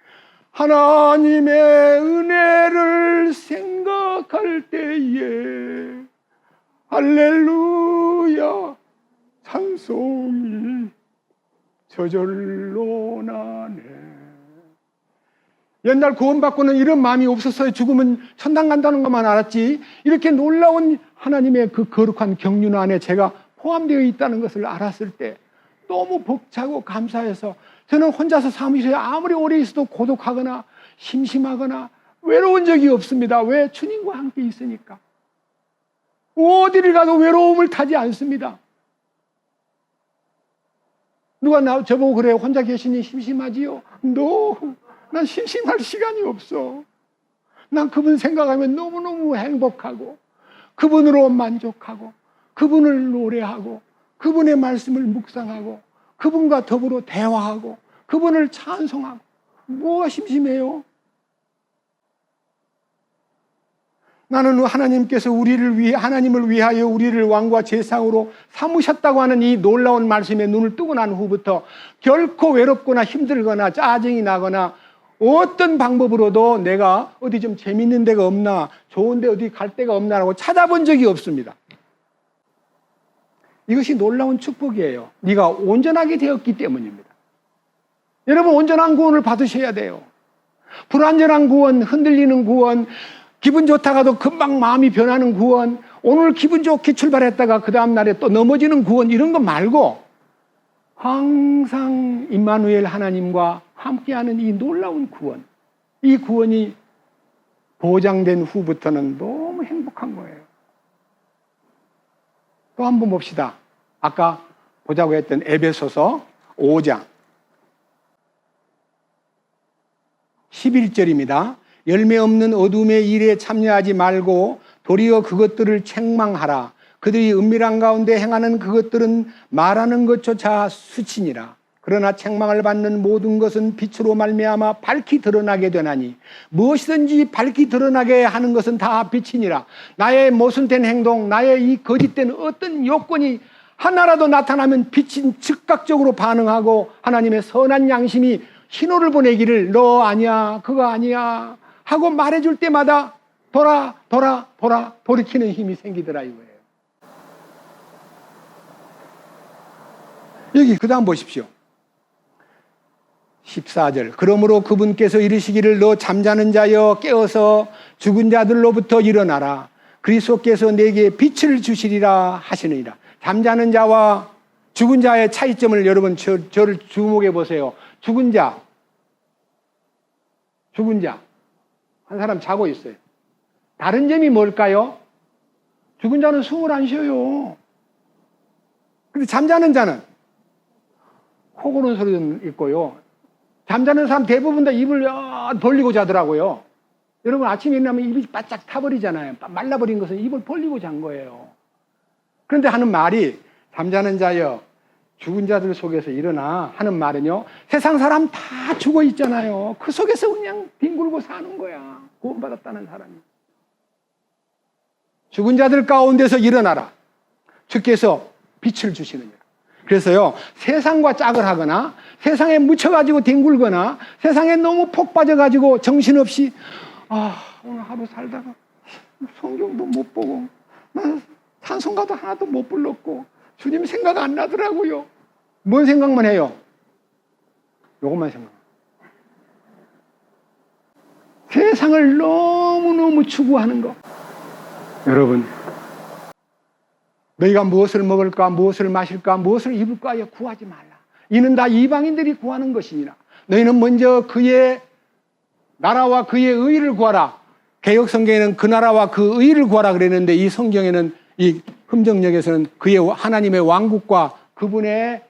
하나님의 은혜를 생각할 때에 할렐루야 찬송이 저절로 나네. 옛날 구원받고는 이런 마음이 없었어요. 죽으면 천당 간다는 것만 알았지, 이렇게 놀라운 하나님의 그 거룩한 경륜 안에 제가 포함되어 있다는 것을 알았을 때 너무 벅차고 감사해서, 저는 혼자서 사무실에 아무리 오래 있어도 고독하거나 심심하거나 외로운 적이 없습니다. 왜? 주님과 함께 있으니까. 어디를 가도 외로움을 타지 않습니다. 누가 저보고 그래요. 혼자 계시니 심심하지요? 난 심심할 시간이 없어. 난 그분 생각하면 너무너무 행복하고, 그분으로 만족하고, 그분을 노래하고, 그분의 말씀을 묵상하고, 그분과 더불어 대화하고, 그분을 찬송하고. 뭐가 심심해요? 나는 하나님께서 하나님을 위하여 우리를 왕과 제사장으로 삼으셨다고 하는 이 놀라운 말씀에 눈을 뜨고 난 후부터 결코 외롭거나 힘들거나 짜증이 나거나 어떤 방법으로도 내가 어디 좀 재밌는 데가 없나, 좋은데 어디 갈 데가 없나라고 찾아본 적이 없습니다. 이것이 놀라운 축복이에요. 네가 온전하게 되었기 때문입니다. 여러분, 온전한 구원을 받으셔야 돼요. 불완전한 구원, 흔들리는 구원, 기분 좋다가도 금방 마음이 변하는 구원, 오늘 기분 좋게 출발했다가 그 다음날에 또 넘어지는 구원, 이런 거 말고 항상 임마누엘 하나님과 함께하는 이 놀라운 구원, 이 구원이 보장된 후부터는 너무 행복한 거예요. 또 한 번 봅시다. 아까 보자고 했던 에베소서 5장 11절입니다. 열매 없는 어둠의 일에 참여하지 말고 도리어 그것들을 책망하라. 그들이 은밀한 가운데 행하는 그것들은 말하는 것조차 수치니라. 그러나 책망을 받는 모든 것은 빛으로 말미암아 밝히 드러나게 되나니 무엇이든지 밝히 드러나게 하는 것은 다 빛이니라. 나의 모순된 행동, 나의 이 거짓된 어떤 요건이 하나라도 나타나면 빛이 즉각적으로 반응하고 하나님의 선한 양심이 신호를 보내기를 너 아니야, 그거 아니야 하고 말해줄 때마다 돌이키는 힘이 생기더라 이거예요. 여기 그 다음 보십시오. 14절. 그러므로 그분께서 이르시기를 너 잠자는 자여 깨어서 죽은 자들로부터 일어나라. 그리스도께서 내게 빛을 주시리라 하시느니라. 잠자는 자와 죽은 자의 차이점을 여러분 저를 주목해 보세요. 죽은 자. 한 사람 자고 있어요. 다른 점이 뭘까요? 죽은 자는 숨을 안 쉬어요. 근데 잠자는 자는 코 고는 소리는 있고요. 잠자는 사람 대부분 다 입을 벌리고 자더라고요. 여러분 아침에 일어나면 입이 바짝 타버리잖아요. 말라버린 것은 입을 벌리고 잔 거예요. 그런데 하는 말이 잠자는 자여 죽은 자들 속에서 일어나 하는 말은요. 세상 사람 다 죽어 있잖아요. 그 속에서 그냥 뒹굴고 사는 거야. 구원받았다는 사람이. 죽은 자들 가운데서 일어나라. 주께서 빛을 주시느니라. 그래서요. 세상과 짝을 하거나 세상에 묻혀가지고 뒹굴거나 세상에 너무 폭 빠져가지고 정신없이 오늘 하루 살다가 성경도 못 보고 나 찬송가도 하나도 못 불렀고 주님 생각 안 나더라고요. 뭔 생각만 해요? 요것만 생각. 세상을 너무너무 추구하는 거. 여러분, 너희가 무엇을 먹을까, 무엇을 마실까, 무엇을 입을까 하여 구하지 말라. 이는 다 이방인들이 구하는 것이니라. 너희는 먼저 그의 나라와 그의 의를 구하라. 개역 성경에는 그 나라와 그 의를 구하라 그랬는데 이 성경에는 이 흠정역에서는 그의 하나님의 왕국과 그분의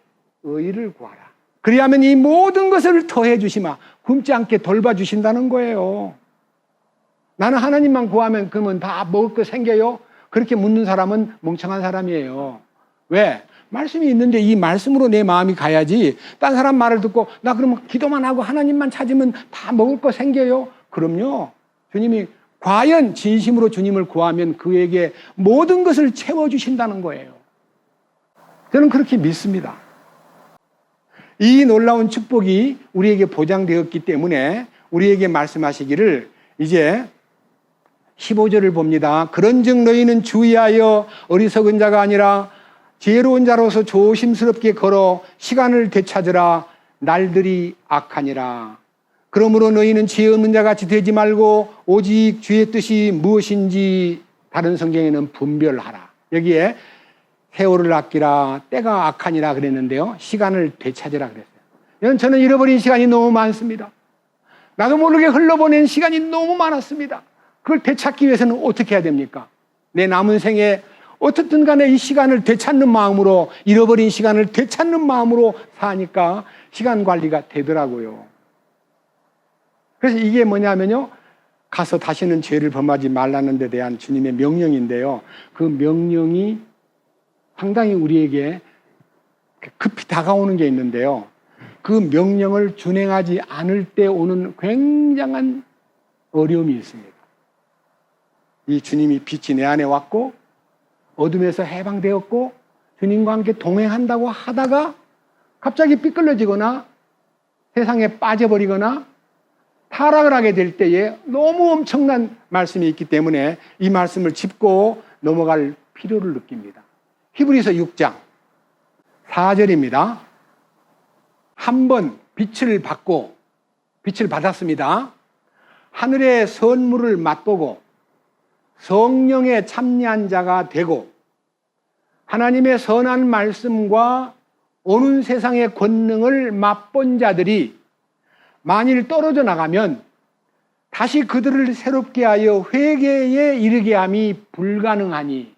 의를 구하라. 그리하면 이 모든 것을 더해 주시마. 굶지 않게 돌봐주신다는 거예요. 나는 하나님만 구하면 그러면 다 먹을 거 생겨요? 그렇게 묻는 사람은 멍청한 사람이에요. 왜? 말씀이 있는데 이 말씀으로 내 마음이 가야지. 딴 사람 말을 듣고 나 그러면 기도만 하고 하나님만 찾으면 다 먹을 거 생겨요? 그럼요. 주님이 과연 진심으로 주님을 구하면 그에게 모든 것을 채워주신다는 거예요. 저는 그렇게 믿습니다. 이 놀라운 축복이 우리에게 보장되었기 때문에 우리에게 말씀하시기를 이제 15절을 봅니다. 그런즉 너희는 주의하여 어리석은 자가 아니라 지혜로운 자로서 조심스럽게 걸어 시간을 되찾으라. 날들이 악하니라. 그러므로 너희는 지혜 없는 자같이 되지 말고 오직 주의 뜻이 무엇인지 다른 성경에는 분별하라. 여기에 세월을 아끼라 때가 악하니라 그랬는데요. 시간을 되찾으라 그랬어요. 저는 잃어버린 시간이 너무 많습니다. 나도 모르게 흘러보낸 시간이 너무 많았습니다. 그걸 되찾기 위해서는 어떻게 해야 됩니까? 내 남은 생에 어떻든 간에 이 시간을 되찾는 마음으로 잃어버린 시간을 되찾는 마음으로 사니까 시간 관리가 되더라고요. 그래서 이게 뭐냐면요. 가서 다시는 죄를 범하지 말라는 데 대한 주님의 명령인데요. 그 명령이 상당히 우리에게 급히 다가오는 게 있는데요. 그 명령을 준행하지 않을 때 오는 굉장한 어려움이 있습니다. 이 주님이 빛이 내 안에 왔고 어둠에서 해방되었고 주님과 함께 동행한다고 하다가 갑자기 삐끌러지거나 세상에 빠져버리거나 타락을 하게 될 때에 너무 엄청난 말씀이 있기 때문에 이 말씀을 짚고 넘어갈 필요를 느낍니다. 히브리서 6장 4절입니다. 한 번 빛을 받았습니다. 하늘의 선물을 맛보고 성령에 참여한 자가 되고 하나님의 선한 말씀과 오는 세상의 권능을 맛본 자들이 만일 떨어져 나가면 다시 그들을 새롭게 하여 회개에 이르게 함이 불가능하니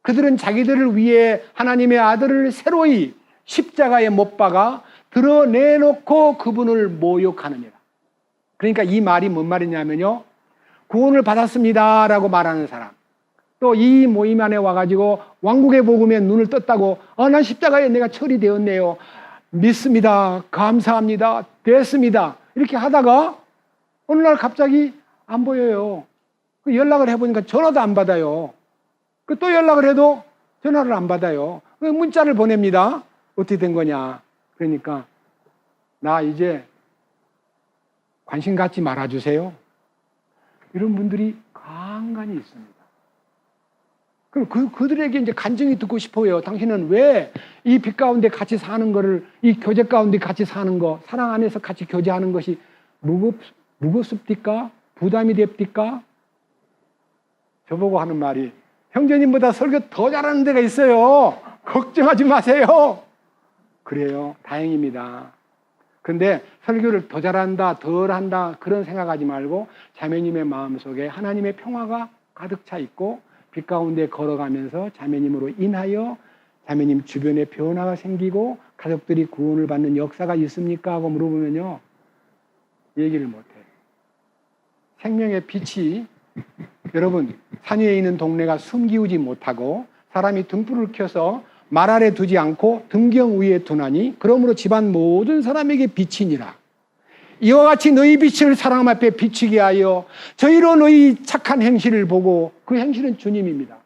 그들은 자기들을 위해 하나님의 아들을 새로이 십자가에 못 박아 드러내놓고 그분을 모욕하느니라. 그러니까 이 말이 뭔 말이냐면요. 구원을 받았습니다 라고 말하는 사람, 또 이 모임 안에 와가지고 왕국의 복음에 눈을 떴다고 난 십자가에 내가 처리되었네요, 믿습니다, 감사합니다, 됐습니다 이렇게 하다가 어느 날 갑자기 안 보여요. 그 연락을 해보니까 전화도 안 받아요. 그 또 연락을 해도 전화를 안 받아요. 그 문자를 보냅니다. 어떻게 된 거냐 그러니까 나 이제 관심 갖지 말아주세요. 이런 분들이 간간히 있습니다. 그럼 그들에게 이제 간증이 듣고 싶어요. 당신은 왜 이 빛 가운데 같이 사는 거를, 이 교제 가운데 같이 사는 거, 사랑 안에서 같이 교제하는 것이 무겁습니까? 부담이 됩니까? 저보고 하는 말이, 형제님보다 설교 더 잘하는 데가 있어요. 걱정하지 마세요. 그래요. 다행입니다. 근데 설교를 더 잘한다, 덜 한다 그런 생각하지 말고 자매님의 마음속에 하나님의 평화가 가득 차 있고 빛 가운데 걸어가면서 자매님으로 인하여 자매님 주변에 변화가 생기고 가족들이 구원을 받는 역사가 있습니까? 하고 물어보면요, 얘기를 못해요. 생명의 빛이, 여러분, 산 위에 있는 동네가 숨기우지 못하고 사람이 등불을 켜서 말 아래 두지 않고 등경 위에 두나니 그러므로 집안 모든 사람에게 빛이니라. 이와 같이 너희 빛을 사람 앞에 비추게 하여 저희로 너희 착한 행실을 보고, 그 행실은 주님입니다.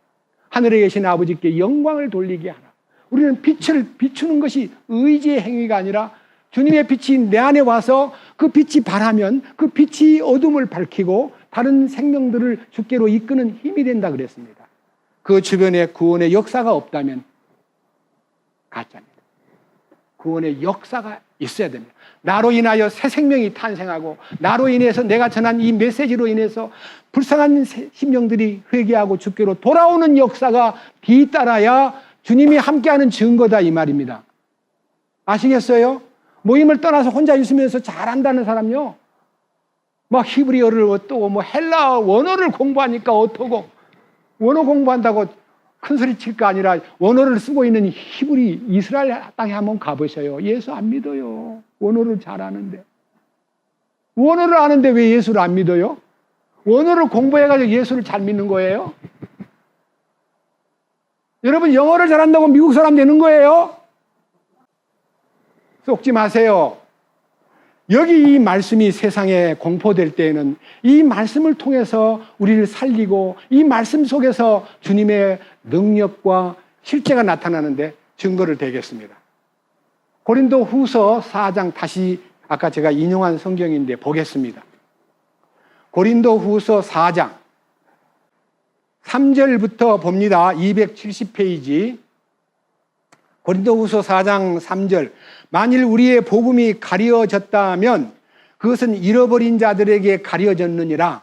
하늘에 계신 아버지께 영광을 돌리게 하라. 우리는 빛을 비추는 것이 의지의 행위가 아니라 주님의 빛이 내 안에 와서 그 빛이 바라면 그 빛이 어둠을 밝히고 다른 생명들을 주께로 이끄는 힘이 된다 그랬습니다. 그 주변에 구원의 역사가 없다면 가짜입니다. 구원의 역사가 있어야 됩니다. 나로 인하여 새 생명이 탄생하고 나로 인해서 내가 전한 이 메시지로 인해서 불쌍한 심령들이 회개하고 주께로 돌아오는 역사가 뒤따라야 주님이 함께하는 증거다 이 말입니다. 아시겠어요? 모임을 떠나서 혼자 있으면서 잘한다는 사람요, 막 히브리어를 어떠고 뭐 헬라어 원어를 공부하니까 어떠고, 원어 공부한다고 큰소리 칠 거 아니라 원어를 쓰고 있는 히브리 이스라엘 땅에 한번 가보셔요. 예수 안 믿어요. 원어를 잘하는데. 원어를 아는데 왜 예수를 안 믿어요? 원어를 공부해가지고 예수를 잘 믿는 거예요? 여러분, 영어를 잘한다고 미국 사람 되는 거예요? 속지 마세요. 여기 이 말씀이 세상에 공포될 때에는 이 말씀을 통해서 우리를 살리고 이 말씀 속에서 주님의 능력과 실제가 나타나는데 증거를 대겠습니다. 고린도 후서 4장, 다시 아까 제가 인용한 성경인데 보겠습니다. 고린도 후서 4장 3절부터 봅니다. 270페이지. 고린도 후서 4장 3절. 만일 우리의 복음이 가려졌다면 그것은 잃어버린 자들에게 가려졌느니라.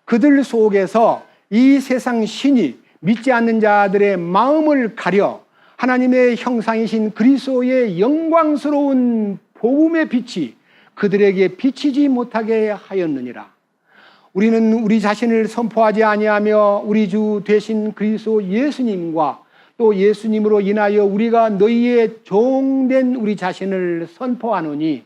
그들 속에서 이 세상 신이 믿지 않는 자들의 마음을 가려 하나님의 형상이신 그리스도의 영광스러운 복음의 빛이 그들에게 비치지 못하게 하였느니라. 우리는 우리 자신을 선포하지 아니하며 우리 주 되신 그리스도 예수님과 또 예수님으로 인하여 우리가 너희의 종된 우리 자신을 선포하노니,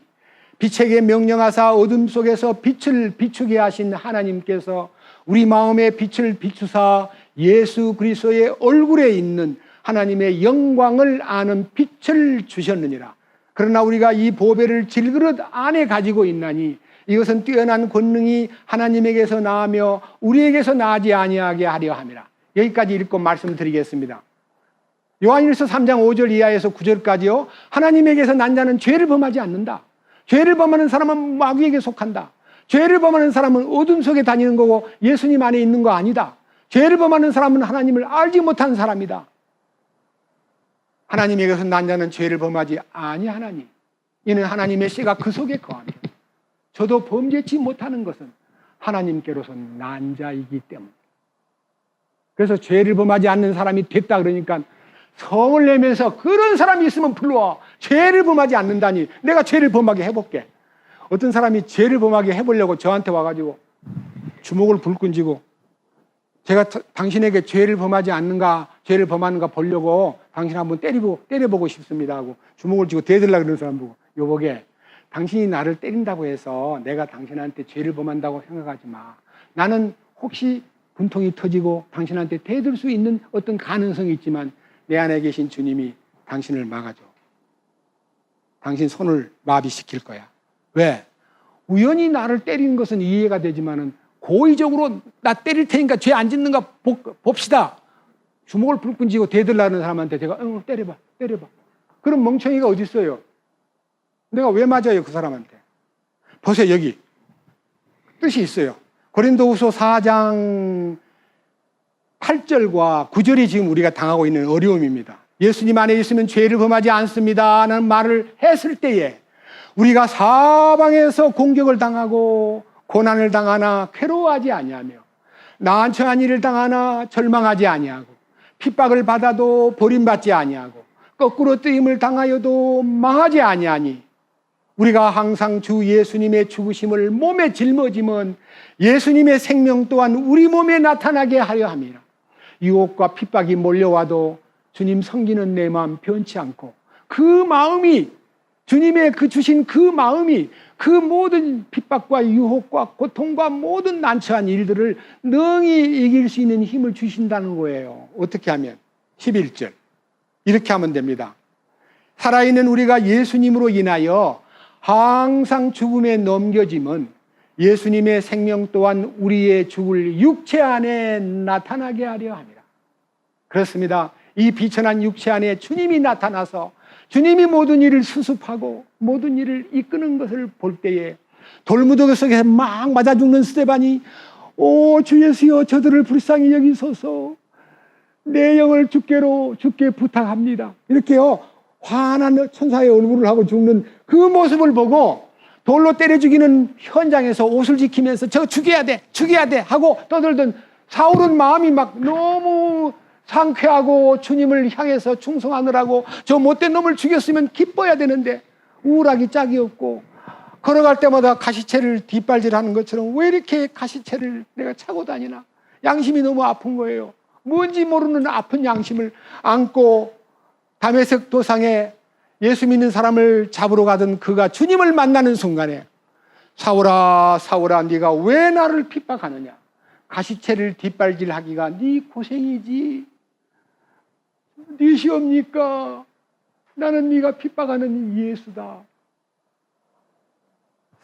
빛에게 명령하사 어둠 속에서 빛을 비추게 하신 하나님께서 우리 마음에 빛을 비추사 예수 그리스도의 얼굴에 있는 하나님의 영광을 아는 빛을 주셨느니라. 그러나 우리가 이 보배를 질그릇 안에 가지고 있나니 이것은 뛰어난 권능이 하나님에게서 나하며 우리에게서 나지 아니하게 하려 함이라. 여기까지 읽고 말씀드리겠습니다. 요한일서 3장 5절 이하에서 9절까지요. 하나님에게서 난 자는 죄를 범하지 않는다. 죄를 범하는 사람은 마귀에게 속한다. 죄를 범하는 사람은 어둠 속에 다니는 거고 예수님 안에 있는 거 아니다. 죄를 범하는 사람은 하나님을 알지 못한 사람이다. 하나님에게서 난 자는 죄를 범하지 아니하나니 이는 하나님의 씨가 그 속에 거하며 저도 범죄치 못하는 것은 하나님께로서 난 자이기 때문에. 그래서 죄를 범하지 않는 사람이 됐다 그러니까 성을 내면서 그런 사람이 있으면 불러와. 죄를 범하지 않는다니 내가 죄를 범하게 해볼게. 어떤 사람이 죄를 범하게 해보려고 저한테 와가지고 주먹을 불끈 쥐고 제가 당신에게 죄를 범하지 않는가, 죄를 범하는가 보려고 당신 한번 때려보고 싶습니다 하고 주먹을 쥐고 대들려고 그러는 사람 보고, 여보게, 당신이 나를 때린다고 해서 내가 당신한테 죄를 범한다고 생각하지 마. 나는 혹시 분통이 터지고 당신한테 대들 수 있는 어떤 가능성이 있지만 내 안에 계신 주님이 당신을 막아줘. 당신 손을 마비시킬 거야. 왜? 우연히 나를 때리는 것은 이해가 되지만은 고의적으로 나 때릴 테니까 죄 안 짓는가 봅시다. 주먹을 불끈 쥐고 대들라는 사람한테 제가 때려봐. 그럼 멍청이가 어디 있어요? 내가 왜 맞아요 그 사람한테? 보세요, 여기 뜻이 있어요. 고린도후서 4장 8절과 9절이 지금 우리가 당하고 있는 어려움입니다. 예수님 안에 있으면 죄를 범하지 않습니다 라는 말을 했을 때에 우리가 사방에서 공격을 당하고 고난을 당하나 괴로워하지 아니하며 난처한 일을 당하나 절망하지 아니하고 핍박을 받아도 버림받지 아니하고 거꾸로 뜨임을 당하여도 망하지 아니하니 우리가 항상 주 예수님의 죽으심을 몸에 짊어지면 예수님의 생명 또한 우리 몸에 나타나게 하려 함이라. 유혹과 핍박이 몰려와도 주님 섬기는 내 마음 변치 않고, 그 마음이, 주님의 그 주신 그 마음이 그 모든 핍박과 유혹과 고통과 모든 난처한 일들을 능히 이길 수 있는 힘을 주신다는 거예요. 어떻게 하면? 11절 이렇게 하면 됩니다. 살아있는 우리가 예수님으로 인하여 항상 죽음에 넘겨짐은 예수님의 생명 또한 우리의 죽을 육체 안에 나타나게 하려 함이라. 그렇습니다. 이 비천한 육체 안에 주님이 나타나서 주님이 모든 일을 수습하고 모든 일을 이끄는 것을 볼 때에 돌무더기 속에서 막 맞아 죽는 스데반이 오 주 예수여 저들을 불쌍히 여기소서, 내 영을 주께 부탁합니다, 이렇게요 환한 천사의 얼굴을 하고 죽는 그 모습을 보고 돌로 때려 죽이는 현장에서 옷을 지키면서 저 죽여야 돼 하고 떠들던 사울은 마음이 막 너무 상쾌하고 주님을 향해서 충성하느라고 저 못된 놈을 죽였으면 기뻐야 되는데 우울하기 짝이 없고, 걸어갈 때마다 가시채를 뒷발질하는 것처럼 왜 이렇게 가시채를 내가 차고 다니나, 양심이 너무 아픈 거예요. 뭔지 모르는 아픈 양심을 안고 다메섹 도상에 예수 믿는 사람을 잡으러 가던 그가 주님을 만나는 순간에 사울아 사울아 네가 왜 나를 핍박하느냐, 가시채를 뒷발질하기가 네 고생이지, 네 시옵니까? 나는 네가 핍박하는 예수다.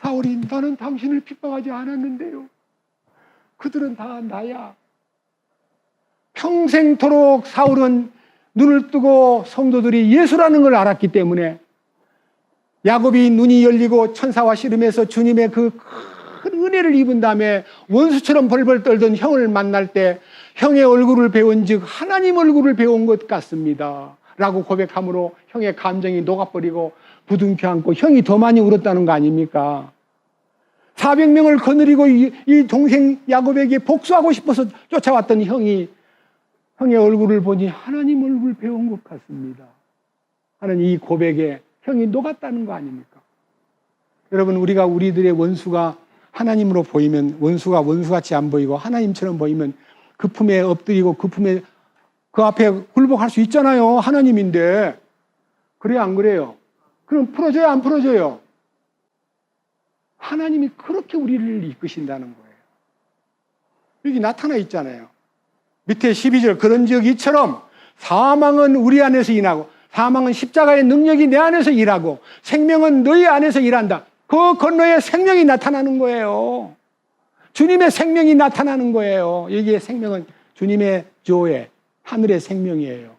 사울이 나는 당신을 핍박하지 않았는데요, 그들은 다 나야. 평생토록 사울은 눈을 뜨고 성도들이 예수라는 걸 알았기 때문에 야곱이 눈이 열리고 천사와 씨름해서 주님의 그 큰 은혜를 입은 다음에 원수처럼 벌벌 떨던 형을 만날 때 형의 얼굴을 배운 즉 하나님 얼굴을 배운 것 같습니다 라고 고백함으로 형의 감정이 녹아버리고 부둥켜 안고 형이 더 많이 울었다는 거 아닙니까? 400명을 거느리고 이 동생 야곱에게 복수하고 싶어서 쫓아왔던 형이 형의 얼굴을 보니 하나님 얼굴 배운 것 같습니다 하는 이 고백에 형이 녹았다는 거 아닙니까? 여러분, 우리가 우리들의 원수가 하나님으로 보이면, 원수가 원수같이 안 보이고 하나님처럼 보이면 그 품에 엎드리고 그 앞에 굴복할 수 있잖아요. 하나님인데. 그래요, 안 그래요? 그럼 풀어줘요, 안 풀어줘요? 하나님이 그렇게 우리를 이끄신다는 거예요. 여기 나타나 있잖아요. 밑에 12절, 그런즉 이처럼 사망은 우리 안에서 일하고, 사망은 십자가의 능력이 내 안에서 일하고 생명은 너희 안에서 일한다. 그 건너에 생명이 나타나는 거예요. 주님의 생명이 나타나는 거예요. 여기에 생명은 주님의 조에 하늘의 생명이에요.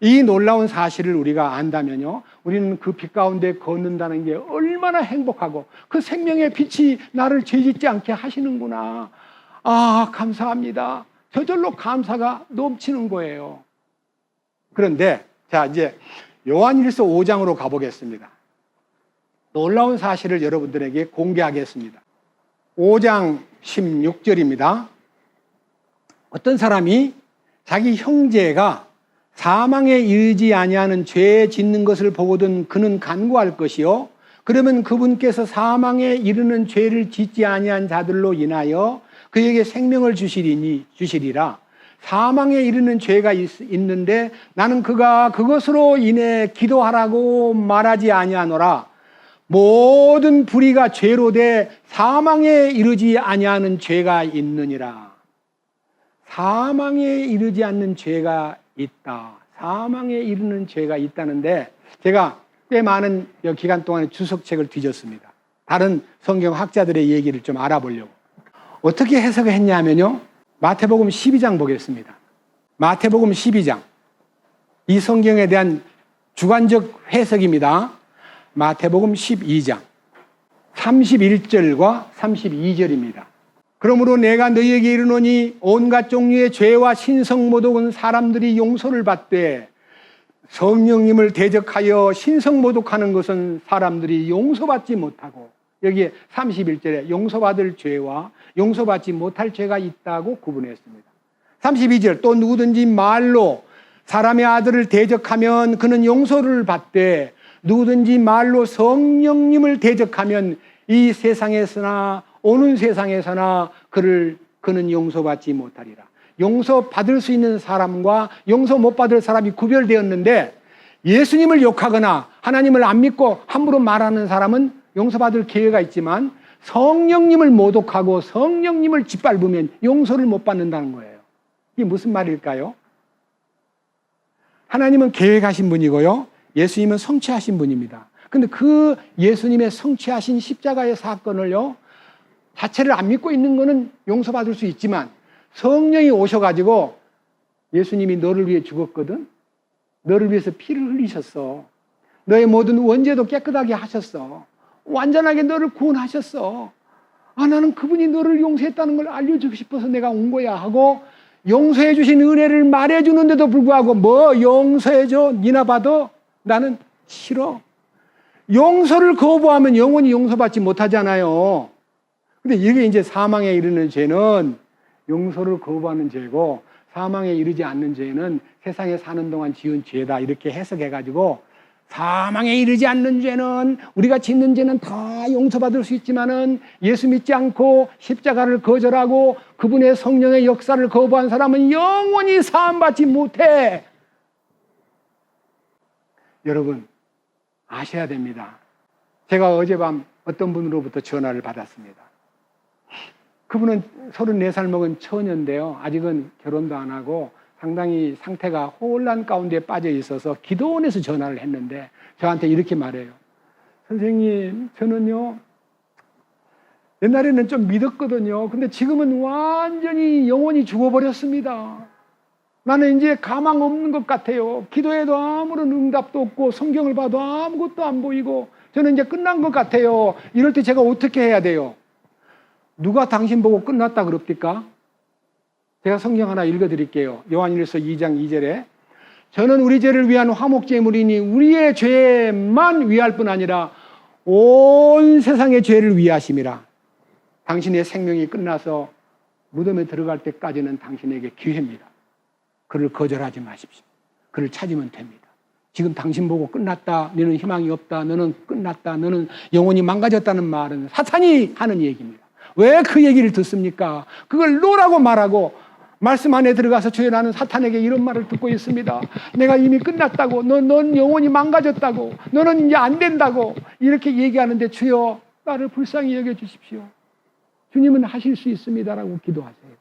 이 놀라운 사실을 우리가 안다면요, 우리는 그 빛 가운데 걷는다는 게 얼마나 행복하고 그 생명의 빛이 나를 죄짓지 않게 하시는구나. 아, 감사합니다. 저절로 감사가 넘치는 거예요. 그런데 자, 이제 요한일서 5장으로 가보겠습니다. 놀라운 사실을 여러분들에게 공개하겠습니다. 5장 16절입니다. 어떤 사람이 자기 형제가 사망에 이르지 아니하는 죄 짓는 것을 보거든 그는 간구할 것이요, 그러면 그분께서 사망에 이르는 죄를 짓지 아니한 자들로 인하여 그에게 생명을 주시리라. 사망에 이르는 죄가 있는데 나는 그가 그것으로 인해 기도하라고 말하지 아니하노라. 모든 불의가 죄로 돼 사망에 이르지 아니하는 죄가 있느니라. 사망에 이르지 않는 죄가 있다. 사망에 이르는 죄가 있다는데, 제가 꽤 많은 기간 동안에 주석책을 뒤졌습니다. 다른 성경 학자들의 얘기를 좀 알아보려고. 어떻게 해석을 했냐면요, 마태복음 12장 보겠습니다. 마태복음 12장. 이 성경에 대한 주관적 해석입니다. 마태복음 12장 31절과 32절입니다. 그러므로 내가 너희에게 이르노니 온갖 종류의 죄와 신성모독은 사람들이 용서를 받되 성령님을 대적하여 신성모독하는 것은 사람들이 용서받지 못하고, 여기에 31절에 용서받을 죄와 용서받지 못할 죄가 있다고 구분했습니다. 32절, 또 누구든지 말로 사람의 아들을 대적하면 그는 용서를 받되 누구든지 말로 성령님을 대적하면 이 세상에서나 오는 세상에서나 그는 용서받지 못하리라. 용서받을 수 있는 사람과 용서 못 받을 사람이 구별되었는데, 예수님을 욕하거나 하나님을 안 믿고 함부로 말하는 사람은 용서받을 기회가 있지만, 성령님을 모독하고 성령님을 짓밟으면 용서를 못 받는다는 거예요. 이게 무슨 말일까요? 하나님은 계획하신 분이고요, 예수님은 성취하신 분입니다. 근데 그 예수님의 성취하신 십자가의 사건을요, 자체를 안 믿고 있는 거는 용서받을 수 있지만, 성령이 오셔가지고 예수님이 너를 위해 죽었거든, 너를 위해서 피를 흘리셨어, 너의 모든 원죄도 깨끗하게 하셨어, 완전하게 너를 구원하셨어, 나는 그분이 너를 용서했다는 걸 알려주고 싶어서 내가 온 거야 하고 용서해 주신 은혜를 말해 주는데도 불구하고, 뭐 용서해줘, 니나 받아, 나는 싫어. 용서를 거부하면 영원히 용서받지 못하잖아요. 근데 이게 이제 사망에 이르는 죄는 용서를 거부하는 죄고, 사망에 이르지 않는 죄는 세상에 사는 동안 지은 죄다, 이렇게 해석해가지고, 사망에 이르지 않는 죄는, 우리가 짓는 죄는 다 용서받을 수 있지만은 예수 믿지 않고 십자가를 거절하고 그분의 성령의 역사를 거부한 사람은 영원히 사함받지 못해. 여러분, 아셔야 됩니다. 제가 어젯밤 어떤 분으로부터 전화를 받았습니다. 그분은 34살 먹은 처녀인데요, 아직은 결혼도 안 하고 상당히 상태가 혼란 가운데 빠져 있어서 기도원에서 전화를 했는데 저한테 이렇게 말해요. 선생님, 저는요, 옛날에는 좀 믿었거든요. 근데 지금은 완전히 영혼이 죽어버렸습니다. 나는 이제 가망 없는 것 같아요. 기도해도 아무런 응답도 없고 성경을 봐도 아무것도 안 보이고 저는 이제 끝난 것 같아요. 이럴 때 제가 어떻게 해야 돼요? 누가 당신 보고 끝났다 그럽니까? 제가 성경 하나 읽어드릴게요. 요한일서 2장 2절에 저는 우리 죄를 위한 화목제물이니 우리의 죄만 위할 뿐 아니라 온 세상의 죄를 위하심이라. 당신의 생명이 끝나서 무덤에 들어갈 때까지는 당신에게 기회입니다. 그를 거절하지 마십시오. 그를 찾으면 됩니다. 지금 당신 보고 끝났다, 너는 희망이 없다, 너는 끝났다, 너는 영혼이 망가졌다는 말은 사탄이 하는 얘기입니다. 왜 그 얘기를 듣습니까? 그걸 노라고 말하고 말씀 안에 들어가서 주여, 나는 사탄에게 이런 말을 듣고 있습니다. 내가 이미 끝났다고, 넌 영혼이 망가졌다고, 너는 이제 안 된다고 이렇게 얘기하는데 주여, 나를 불쌍히 여겨주십시오. 주님은 하실 수 있습니다라고 기도하세요.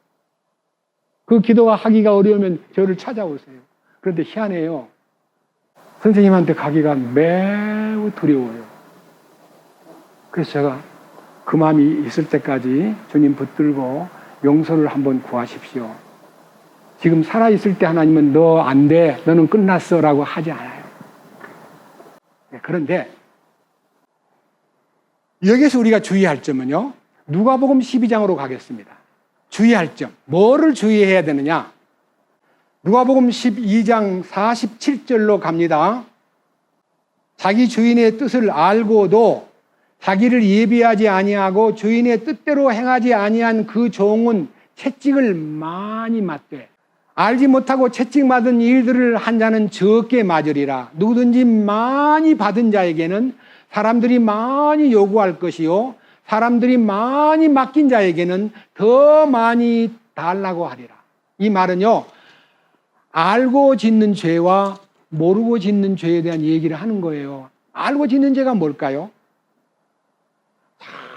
그 기도가 하기가 어려우면 저를 찾아오세요. 그런데 희한해요. 선생님한테 가기가 매우 두려워요. 그래서 제가 그 마음이 있을 때까지 주님 붙들고 용서를 한번 구하십시오. 지금 살아있을 때 하나님은 너 안 돼, 너는 끝났어 라고 하지 않아요. 그런데 여기서 우리가 주의할 점은요, 누가복음 12장으로 가겠습니다. 주의할 점, 뭐를 주의해야 되느냐? 누가복음 12장 47절로 갑니다. 자기 주인의 뜻을 알고도 자기를 예비하지 아니하고 주인의 뜻대로 행하지 아니한 그 종은 채찍을 많이 맞되 알지 못하고 채찍맞은 일들을 한 자는 적게 맞으리라. 누구든지 많이 받은 자에게는 사람들이 많이 요구할 것이요 사람들이 많이 맡긴 자에게는 더 많이 달라고 하리라. 이 말은요, 알고 짓는 죄와 모르고 짓는 죄에 대한 얘기를 하는 거예요. 알고 짓는 죄가 뭘까요?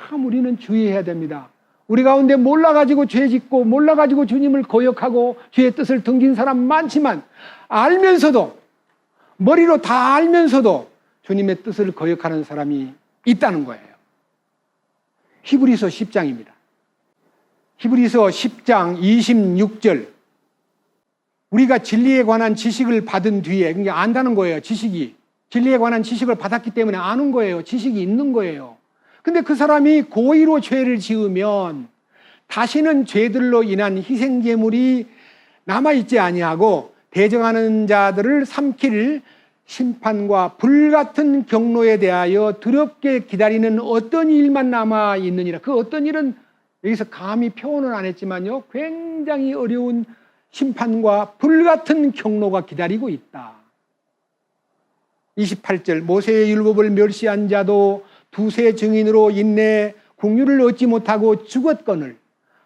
참 우리는 주의해야 됩니다. 우리 가운데 몰라가지고 죄 짓고 몰라가지고 주님을 거역하고 주의 뜻을 등진 사람 많지만, 알면서도, 머리로 다 알면서도 주님의 뜻을 거역하는 사람이 있다는 거예요. 히브리서 10장입니다. 히브리서 10장 26절. 우리가 진리에 관한 지식을 받은 뒤에, 그러니까 안다는 거예요. 지식이. 진리에 관한 지식을 받았기 때문에 아는 거예요. 지식이 있는 거예요. 근데 그 사람이 고의로 죄를 지으면 다시는 죄들로 인한 희생제물이 남아있지 아니하고 대적하는 자들을 삼킬 심판과 불같은 경로에 대하여 두렵게 기다리는 어떤 일만 남아있느니라. 그 어떤 일은 여기서 감히 표현을 안 했지만요, 굉장히 어려운 심판과 불같은 경로가 기다리고 있다. 28절, 모세의 율법을 멸시한 자도 두세 증인으로 인내 국류를 얻지 못하고 죽었거늘